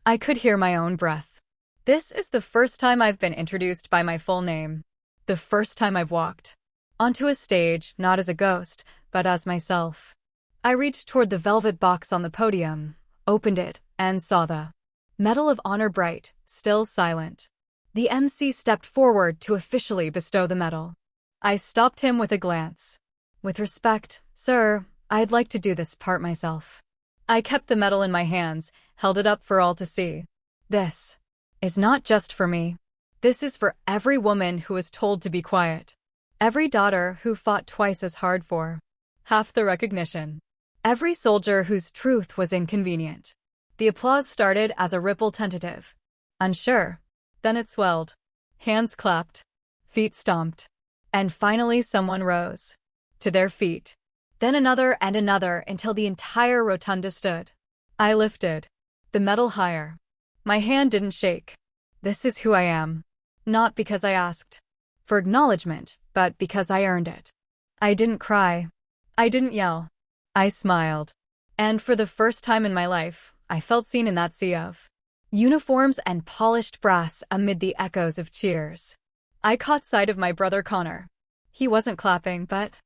I could hear my own breath. This is the first time I've been introduced by my full name. The first time I've walked onto a stage, not as a ghost, but as myself. I reached toward the velvet box on the podium, opened it, and saw the Medal of Honor bright, still silent. The MC stepped forward to officially bestow the medal. I stopped him with a glance. With respect, sir, I'd like to do this part myself. I kept the medal in my hands, held it up for all to see. This is not just for me. This is for every woman who was told to be quiet. Every daughter who fought twice as hard for half the recognition. Every soldier whose truth was inconvenient. The applause started as a ripple tentative. Unsure. Then it swelled. Hands clapped. Feet stomped. And finally someone rose. To their feet. Then another and another until the entire rotunda stood. I lifted the medal higher. My hand didn't shake. This is who I am. Not because I asked for acknowledgement, but because I earned it. I didn't cry. I didn't yell. I smiled. And for the first time in my life, I felt seen in that sea of uniforms and polished brass amid the echoes of cheers. I caught sight of my brother Connor. He wasn't clapping, but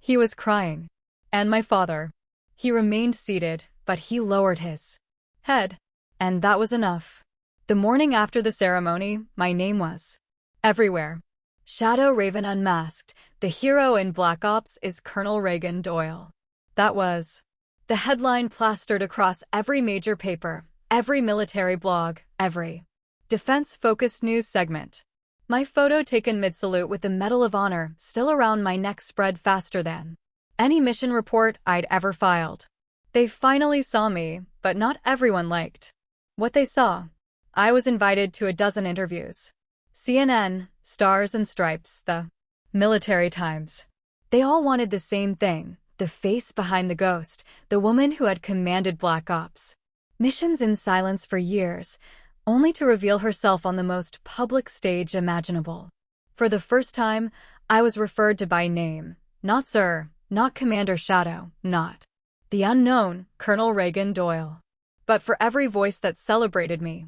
he was crying. And my father. He remained seated, but he lowered his head. And that was enough. The morning after the ceremony, my name was everywhere. Shadow Raven Unmasked, the hero in Black Ops is Colonel Reagan Doyle. That was the headline plastered across every major paper, every military blog, every defense-focused news segment. My photo taken mid-salute with the Medal of Honor still around my neck spread faster than any mission report I'd ever filed. They finally saw me, but not everyone liked what they saw. I was invited to a dozen interviews. CNN, Stars and Stripes, the Military Times. They all wanted the same thing, the face behind the ghost, the woman who had commanded Black Ops missions in silence for years, only to reveal herself on the most public stage imaginable. For the first time, I was referred to by name. Not sir, not Commander Shadow, not the unknown Colonel Reagan Doyle. But for every voice that celebrated me,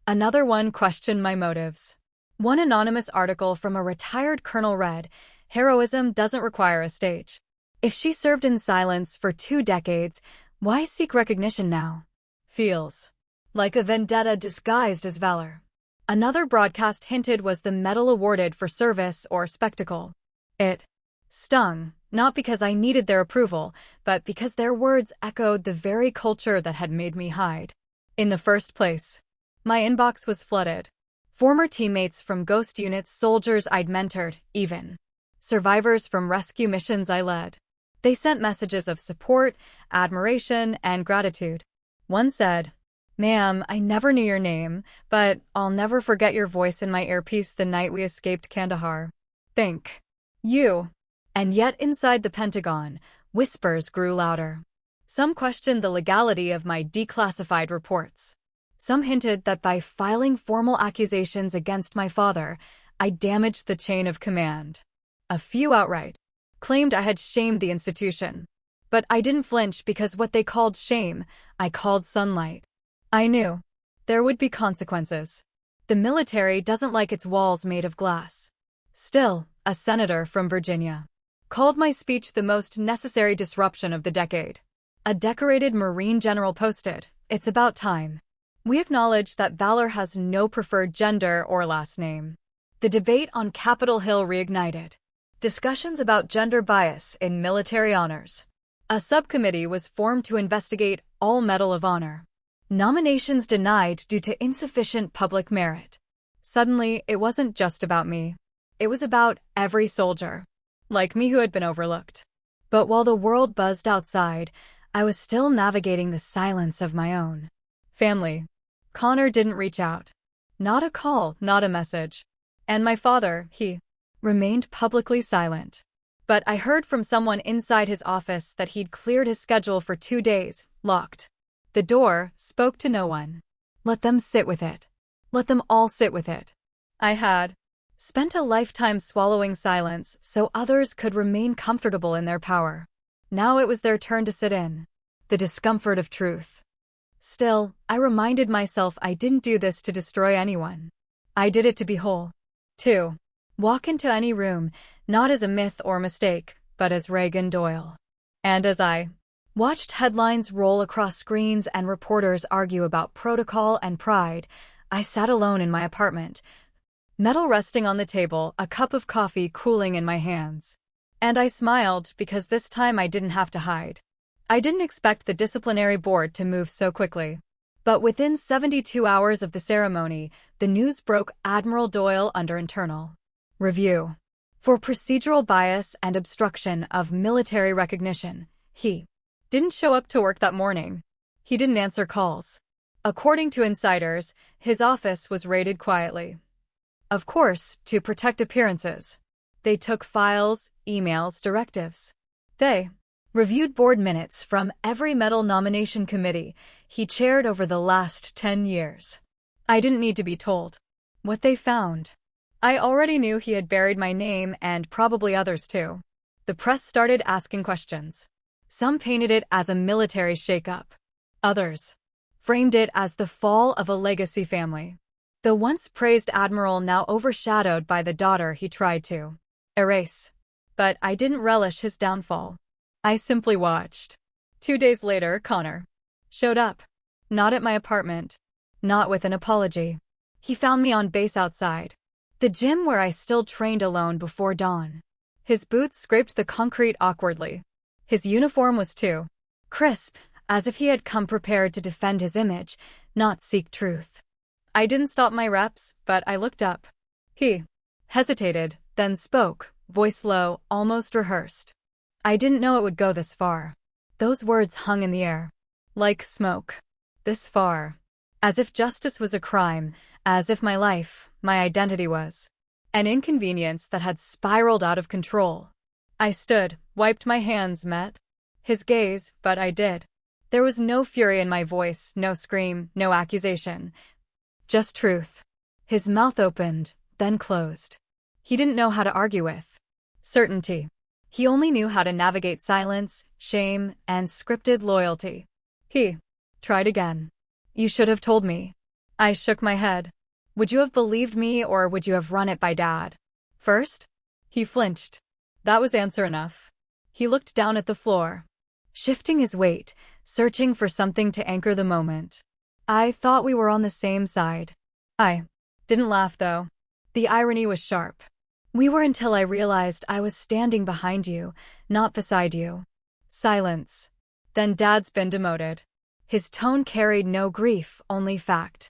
another one questioned my motives. One anonymous article from a retired colonel read, "Heroism doesn't require a stage. If she served in silence for 2 decades, why seek recognition now? Feels like a vendetta disguised as valor." Another broadcast hinted was the medal awarded for service or spectacle. It stung, not because I needed their approval, but because their words echoed the very culture that had made me hide. In the first place, my inbox was flooded. Former teammates from ghost units, soldiers I'd mentored, even survivors from rescue missions I led. They sent messages of support, admiration, and gratitude. One said, "Ma'am, I never knew your name, but I'll never forget your voice in my earpiece the night we escaped Kandahar. Thank you." And yet inside the Pentagon, whispers grew louder. Some questioned the legality of my declassified reports. Some hinted that by filing formal accusations against my father, I damaged the chain of command. A few outright claimed I had shamed the institution. But I didn't flinch because what they called shame, I called sunlight. I knew there would be consequences. The military doesn't like its walls made of glass. Still, a senator from Virginia called my speech the most necessary disruption of the decade. A decorated Marine general posted, "It's about time. We acknowledge that valor has no preferred gender or last name." The debate on Capitol Hill reignited. Discussions about gender bias in military honors. A subcommittee was formed to investigate all Medal of Honor nominations denied due to insufficient public merit. Suddenly, it wasn't just about me. It was about every soldier, like me, who had been overlooked. But while the world buzzed outside, I was still navigating the silence of my own family. Connor didn't reach out. Not a call, not a message. And my father, he remained publicly silent. But I heard from someone inside his office that he'd cleared his schedule for 2 days, locked the door, spoke to no one. Let them sit with it. Let them all sit with it. I had spent a lifetime swallowing silence so others could remain comfortable in their power. Now it was their turn to sit in the discomfort of truth. Still, I reminded myself I didn't do this to destroy anyone. I did it to be whole. To walk into any room, not as a myth or mistake, but as Reagan Doyle. And as I watched headlines roll across screens and reporters argue about protocol and pride, I sat alone in my apartment, medal resting on the table, a cup of coffee cooling in my hands. And I smiled because this time I didn't have to hide. I didn't expect the disciplinary board to move so quickly. But within 72 hours of the ceremony, the news broke: Admiral Doyle under internal review for procedural bias and obstruction of military recognition. He didn't show up to work that morning. He didn't answer calls. According to insiders, his office was raided quietly. Of course, to protect appearances. They took files, emails, directives. They reviewed board minutes from every medal nomination committee he chaired over the last 10 years. I didn't need to be told what they found. I already knew he had buried my name, and probably others too. The press started asking questions. Some painted it as a military shakeup. Others framed it as the fall of a legacy family. The once praised admiral now overshadowed by the daughter he tried to erase. But I didn't relish his downfall. I simply watched. 2 days later, Connor showed up. Not at my apartment. Not with an apology. He found me on base outside the gym where I still trained alone before dawn. His boots scraped the concrete awkwardly. His uniform was too crisp, as if he had come prepared to defend his image, not seek truth. I didn't stop my reps, but I looked up. He hesitated, then spoke, voice low, almost rehearsed. I didn't know it would go this far. Those words hung in the air, like smoke. This far. As if justice was a crime, as if my life, my identity was an inconvenience that had spiraled out of control. I stood, wiped my hands, met his gaze, but I did. There was no fury in my voice, no scream, no accusation. Just truth. His mouth opened, then closed. He didn't know how to argue with certainty. He only knew how to navigate silence, shame, and scripted loyalty. He tried again. "You should have told me." I shook my head. "Would you have believed me, or would you have run it by Dad first?" He flinched. That was answer enough. He looked down at the floor, shifting his weight, searching for something to anchor the moment. I thought we were on the same side. I didn't laugh, though. The irony was sharp. "We were, until I realized I was standing behind you, not beside you." Silence. "Then Dad's been demoted." His tone carried no grief, only fact.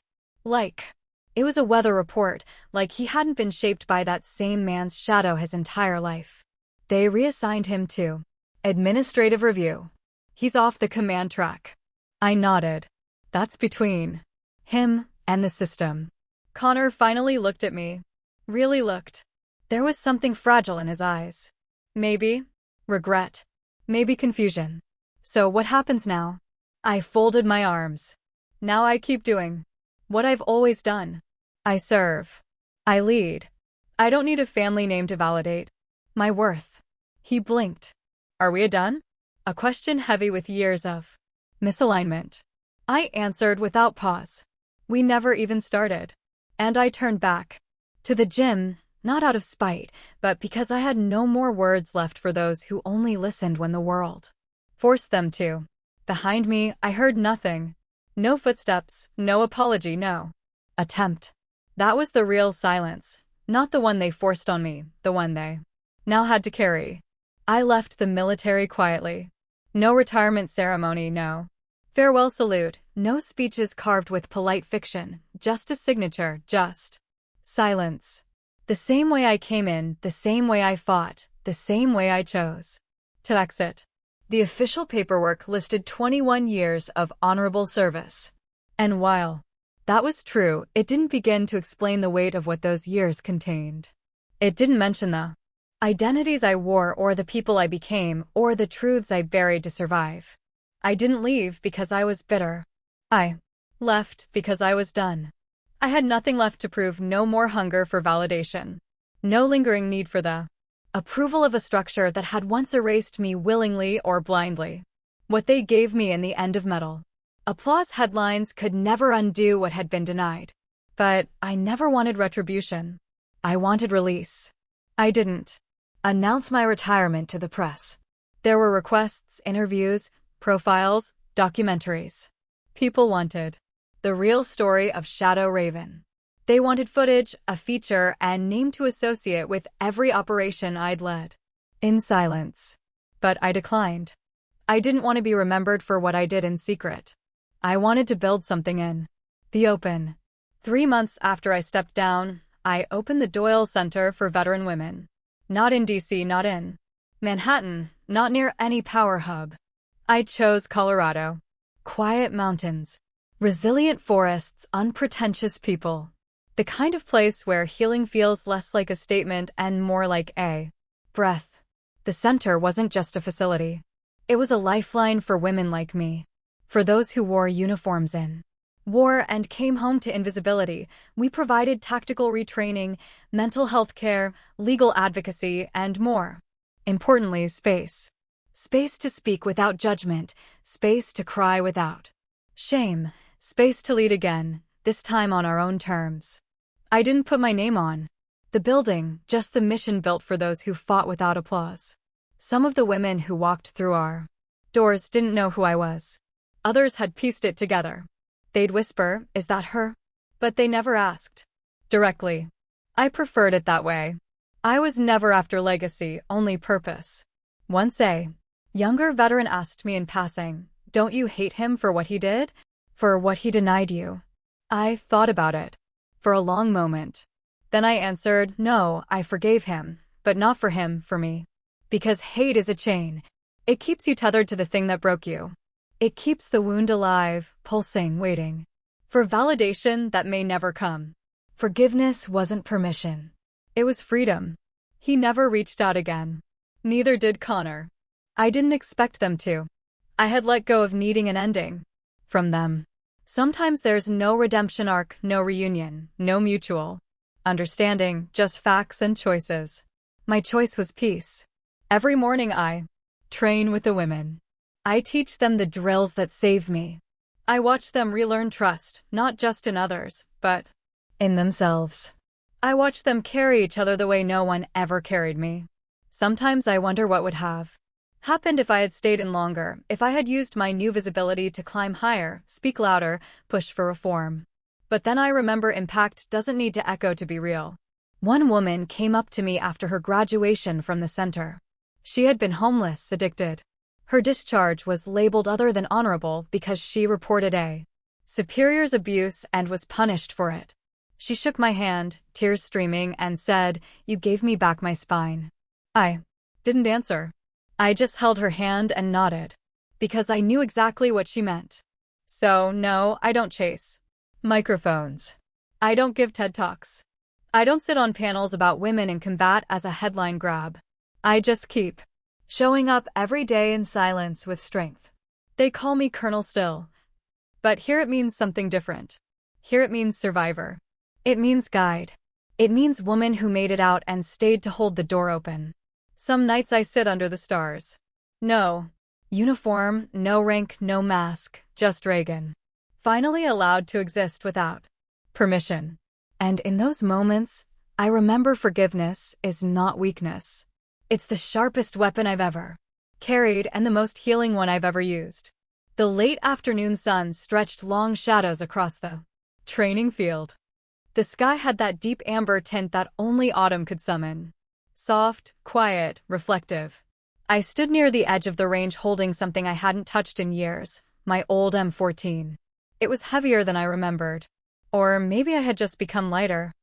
It was a weather report, like he hadn't been shaped by that same man's shadow his entire life. They reassigned him to administrative review. He's off the command track. I nodded. That's between him and the system. Connor finally looked at me. Really looked. There was something fragile in his eyes. Maybe regret. Maybe confusion. "So what happens now?" I folded my arms. "Now I keep doing what I've always done. I serve. I lead. I don't need a family name to validate my worth." He blinked. "Are we done?" A question heavy with years of misalignment. I answered without pause. "We never even started." And I turned back to the gym, not out of spite, but because I had no more words left for those who only listened when the world forced them to. Behind me, I heard nothing. No footsteps, no apology, no attempt. That was the real silence, not the one they forced on me, the one they now had to carry. I left the military quietly. No retirement ceremony, no farewell salute, no speeches carved with polite fiction, just a signature, just silence. The same way I came in, the same way I fought, the same way I chose to exit. The official paperwork listed 21 years of honorable service. And while that was true, it didn't begin to explain the weight of what those years contained. It didn't mention the identities I wore or the people I became or the truths I buried to survive. I didn't leave because I was bitter. I left because I was done. I had nothing left to prove, no more hunger for validation. No lingering need for the approval of a structure that had once erased me willingly or blindly. What they gave me in the end of metal. Applause headlines could never undo what had been denied. But I never wanted retribution. I wanted release. I didn't announce my retirement to the press. There were requests, interviews, profiles, documentaries. People wanted the real story of Shadow Raven. They wanted footage, a feature, and name to associate with every operation I'd led. In silence. But I declined. I didn't want to be remembered for what I did in secret. I wanted to build something in the open. 3 months after I stepped down, I opened the Doyle Center for Veteran Women. Not in DC, not in Manhattan, not near any power hub. I chose Colorado. Quiet mountains. Resilient forests, unpretentious people. The kind of place where healing feels less like a statement and more like a breath. The center wasn't just a facility. It was a lifeline for women like me. For those who wore uniforms in war and came home to invisibility, we provided tactical retraining, mental health care, legal advocacy, and more. Importantly, space. Space to speak without judgment, space to cry without shame, space to lead again, this time on our own terms. I didn't put my name on the building, just the mission built for those who fought without applause. Some of the women who walked through our doors didn't know who I was. Others had pieced it together. They'd whisper, "Is that her?" But they never asked directly. I preferred it that way. I was never after legacy, only purpose. Once a younger veteran asked me in passing, "Don't you hate him for what he did? For what he denied you?" I thought about it for a long moment. Then I answered, "No, I forgave him, but not for him, for me. Because hate is a chain. It keeps you tethered to the thing that broke you. It keeps the wound alive, pulsing, waiting for validation that may never come." Forgiveness wasn't permission. It was freedom. He never reached out again. Neither did Connor. I didn't expect them to. I had let go of needing an ending from them. Sometimes there's no redemption arc, no reunion, no mutual understanding, just facts and choices. My choice was peace. Every morning I train with the women. I teach them the drills that save me. I watch them relearn trust, not just in others, but in themselves. I watch them carry each other the way no one ever carried me. Sometimes I wonder what would have happened if I had stayed in longer, if I had used my new visibility to climb higher, speak louder, push for reform. But then I remember impact doesn't need to echo to be real. One woman came up to me after her graduation from the center. She had been homeless, addicted. Her discharge was labeled other than honorable because she reported a superior's abuse and was punished for it. She shook my hand, tears streaming, and said, "You gave me back my spine." I didn't answer. I just held her hand and nodded, because I knew exactly what she meant. So, no, I don't chase microphones. I don't give TED Talks. I don't sit on panels about women in combat as a headline grab. I just keep showing up every day in silence with strength. They call me Colonel still. But here it means something different. Here it means survivor. It means guide. It means woman who made it out and stayed to hold the door open. Some nights I sit under the stars. No uniform, no rank, no mask, just Reagan. Finally allowed to exist without permission. And in those moments, I remember forgiveness is not weakness. It's the sharpest weapon I've ever carried and the most healing one I've ever used. The late afternoon sun stretched long shadows across the training field. The sky had that deep amber tint that only autumn could summon. Soft, quiet, reflective. I stood near the edge of the range holding something I hadn't touched in years, my old M14. It was heavier than I remembered. Or maybe I had just become lighter.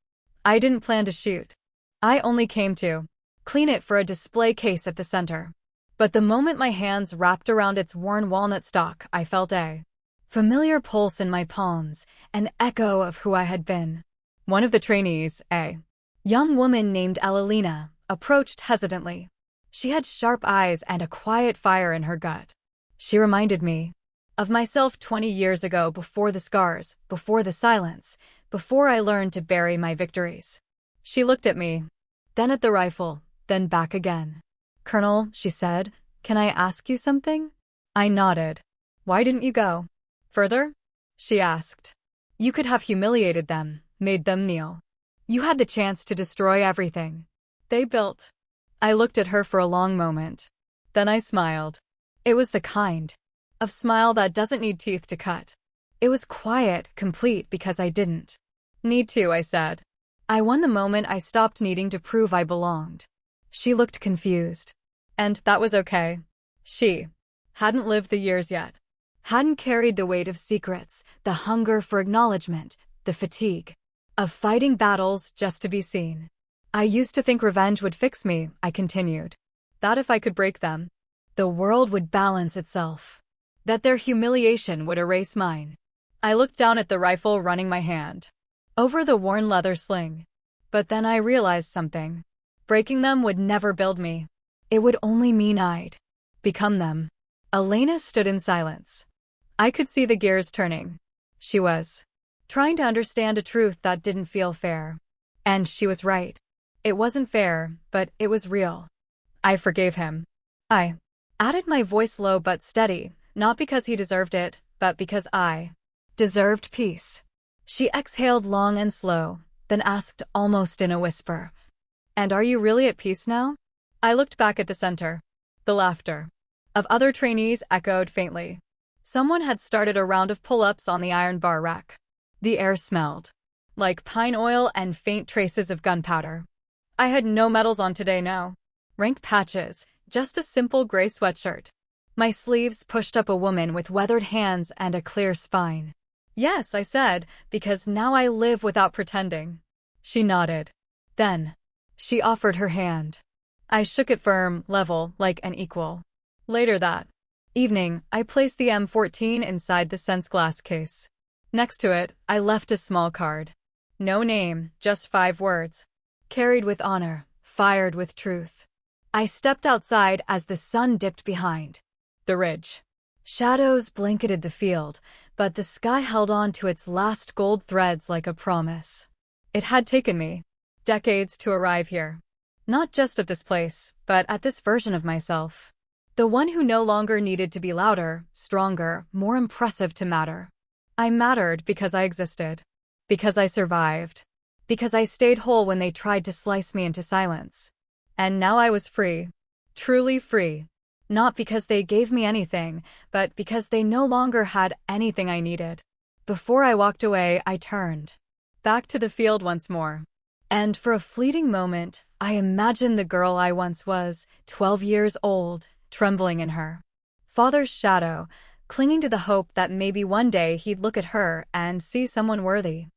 I didn't plan to shoot. I only came to clean it for a display case at the center. But the moment my hands wrapped around its worn walnut stock, I felt a familiar pulse in my palms, an echo of who I had been. One of the trainees, a young woman named Elalina, approached hesitantly. She had sharp eyes and a quiet fire in her gut. She reminded me of myself 20 years ago, before the scars, before the silence, before I learned to bury my victories. She looked at me, then at the rifle, then back again. "Colonel," she said, "can I ask you something?" I nodded. "Why didn't you go further?" she asked. "You could have humiliated them, made them kneel. You had the chance to destroy everything they built." I looked at her for a long moment. Then I smiled. It was the kind of smile that doesn't need teeth to cut. It was quiet, complete, because I didn't need to, I said. I won the moment I stopped needing to prove I belonged. She looked confused. And that was okay. She hadn't lived the years yet. Hadn't carried the weight of secrets, the hunger for acknowledgement, the fatigue of fighting battles just to be seen. I used to think revenge would fix me, I continued. That if I could break them, the world would balance itself. That their humiliation would erase mine. I looked down at the rifle, running my hand over the worn leather sling. But then I realized something. Breaking them would never build me. It would only mean I'd become them. Elena stood in silence. I could see the gears turning. She was trying to understand a truth that didn't feel fair. And she was right. It wasn't fair, but it was real. I forgave him. I added, my voice low but steady, not because he deserved it, but because I deserved peace. She exhaled long and slow, then asked almost in a whisper, "And are you really at peace now?" I looked back at the center. The laughter of other trainees echoed faintly. Someone had started a round of pull-ups on the iron bar rack. The air smelled like pine oil and faint traces of gunpowder. I had no medals on today, no rank patches, just a simple gray sweatshirt. My sleeves pushed up, a woman with weathered hands and a clear spine. "Yes," I said, "because now I live without pretending." She nodded. Then she offered her hand. I shook it firm, level, like an equal. Later that evening, I placed the M14 inside the sense glass case. Next to it, I left a small card. No name, just 5 words. Carried with honor, fired with truth. I stepped outside as the sun dipped behind the ridge. Shadows blanketed the field, but the sky held on to its last gold threads like a promise. It had taken me decades to arrive here. Not just at this place, but at this version of myself. The one who no longer needed to be louder, stronger, more impressive to matter. I mattered because I existed. Because I survived. Because I stayed whole when they tried to slice me into silence. And now I was free. Truly free. Not because they gave me anything, but because they no longer had anything I needed. Before I walked away, I turned back to the field once more. And for a fleeting moment, I imagined the girl I once was, 12 years old, trembling in her father's shadow, clinging to the hope that maybe one day he'd look at her and see someone worthy.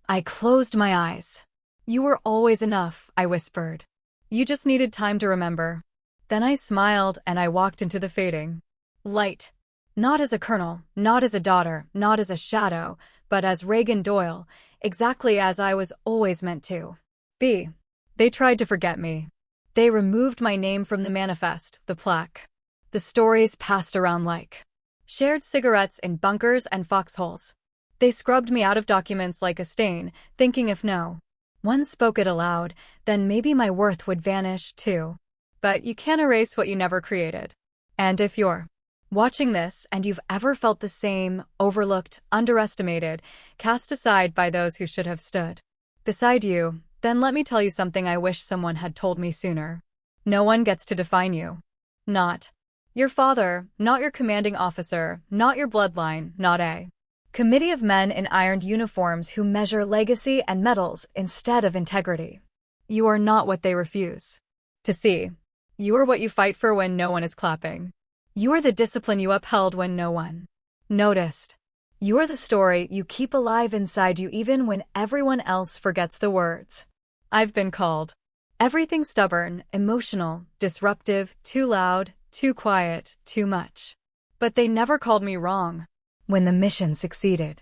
I closed my eyes. "You were always enough," I whispered. "You just needed time to remember." Then I smiled and I walked into the fading light. Not as a colonel, not as a daughter, not as a shadow, but as Reagan Doyle, exactly as I was always meant to be. They tried to forget me. They removed my name from the manifest, the plaque. The stories passed around like shared cigarettes in bunkers and foxholes. They scrubbed me out of documents like a stain, thinking if no one spoke it aloud, then maybe my worth would vanish too. But you can't erase what you never created. And if you're watching this and you've ever felt the same, overlooked, underestimated, cast aside by those who should have stood beside you, then let me tell you something I wish someone had told me sooner. No one gets to define you. Not Your father, not your commanding officer, not your bloodline, not a committee of men in ironed uniforms who measure legacy and medals instead of integrity. You are not what they refuse to see. You are what you fight for when no one is clapping. You are the discipline you upheld when no one noticed. You are the story you keep alive inside you even when everyone else forgets the words. I've been called everything: stubborn, emotional, disruptive, too loud, too quiet, too much. But they never called me wrong when the mission succeeded.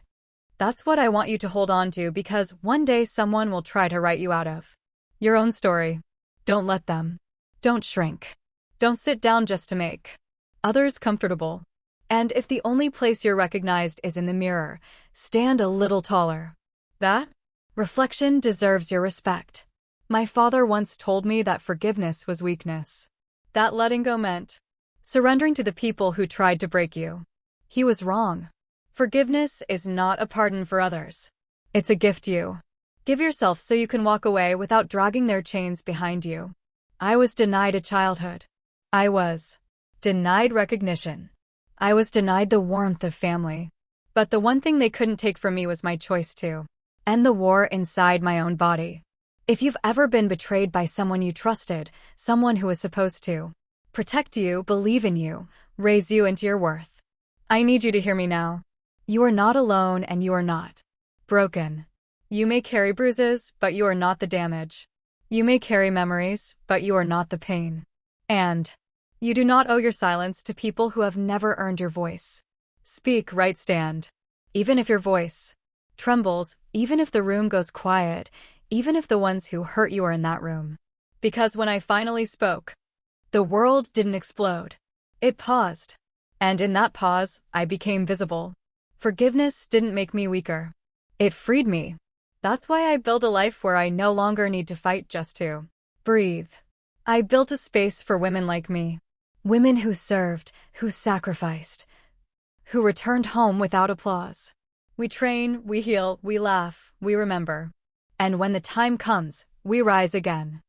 That's what I want you to hold on to, because one day someone will try to write you out of your own story. Don't let them. Don't shrink. Don't sit down just to make others comfortable. And if the only place you're recognized is in the mirror, stand a little taller. That reflection deserves your respect. My father once told me that forgiveness was weakness. That letting go meant surrendering to the people who tried to break you. He was wrong. Forgiveness is not a pardon for others. It's a gift you give yourself so you can walk away without dragging their chains behind you. I was denied a childhood. I was denied recognition. I was denied the warmth of family. But the one thing they couldn't take from me was my choice to end the war inside my own body. If you've ever been betrayed by someone you trusted, someone who was supposed to protect you, believe in you, raise you into your worth, I need you to hear me now. You are not alone and you are not broken. You may carry bruises, but you are not the damage. You may carry memories, but you are not the pain. And you do not owe your silence to people who have never earned your voice. Speak, right, stand. Even if your voice trembles, even if the room goes quiet, even if the ones who hurt you are in that room. Because when I finally spoke, the world didn't explode. It paused. And in that pause, I became visible. Forgiveness didn't make me weaker. It freed me. That's why I built a life where I no longer need to fight just to breathe. I built a space for women like me. Women who served, who sacrificed, who returned home without applause. We train, we heal, we laugh, we remember. And when the time comes, we rise again.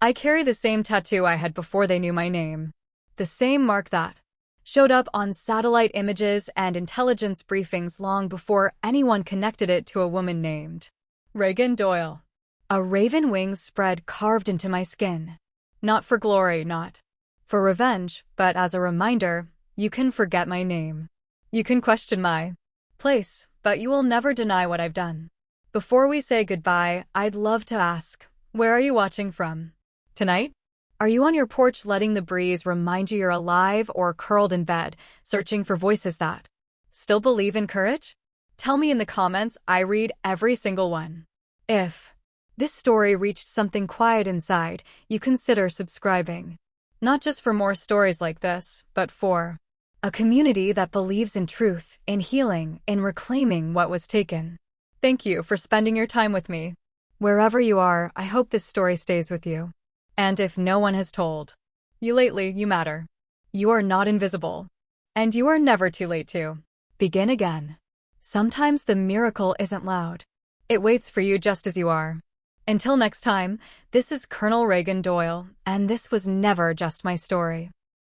I carry the same tattoo I had before they knew my name. The same mark that showed up on satellite images and intelligence briefings long before anyone connected it to a woman named Reagan Doyle. A raven wings spread carved into my skin. Not for glory, not for revenge, but as a reminder, you can forget my name. You can question my place, but you will never deny what I've done. Before we say goodbye, I'd love to ask, where are you watching from tonight? Are you on your porch letting the breeze remind you you're alive, or curled in bed, searching for voices that still believe in courage? Tell me in the comments. I read every single one. If this story reached something quiet inside, you consider subscribing. Not just for more stories like this, but for a community that believes in truth, in healing, in reclaiming what was taken. Thank you for spending your time with me. Wherever you are, I hope this story stays with you. And if no one has told you lately, you matter. You are not invisible. And you are never too late to begin again. Sometimes the miracle isn't loud. It waits for you just as you are. Until next time, this is Colonel Reagan Doyle, and this was never just my story.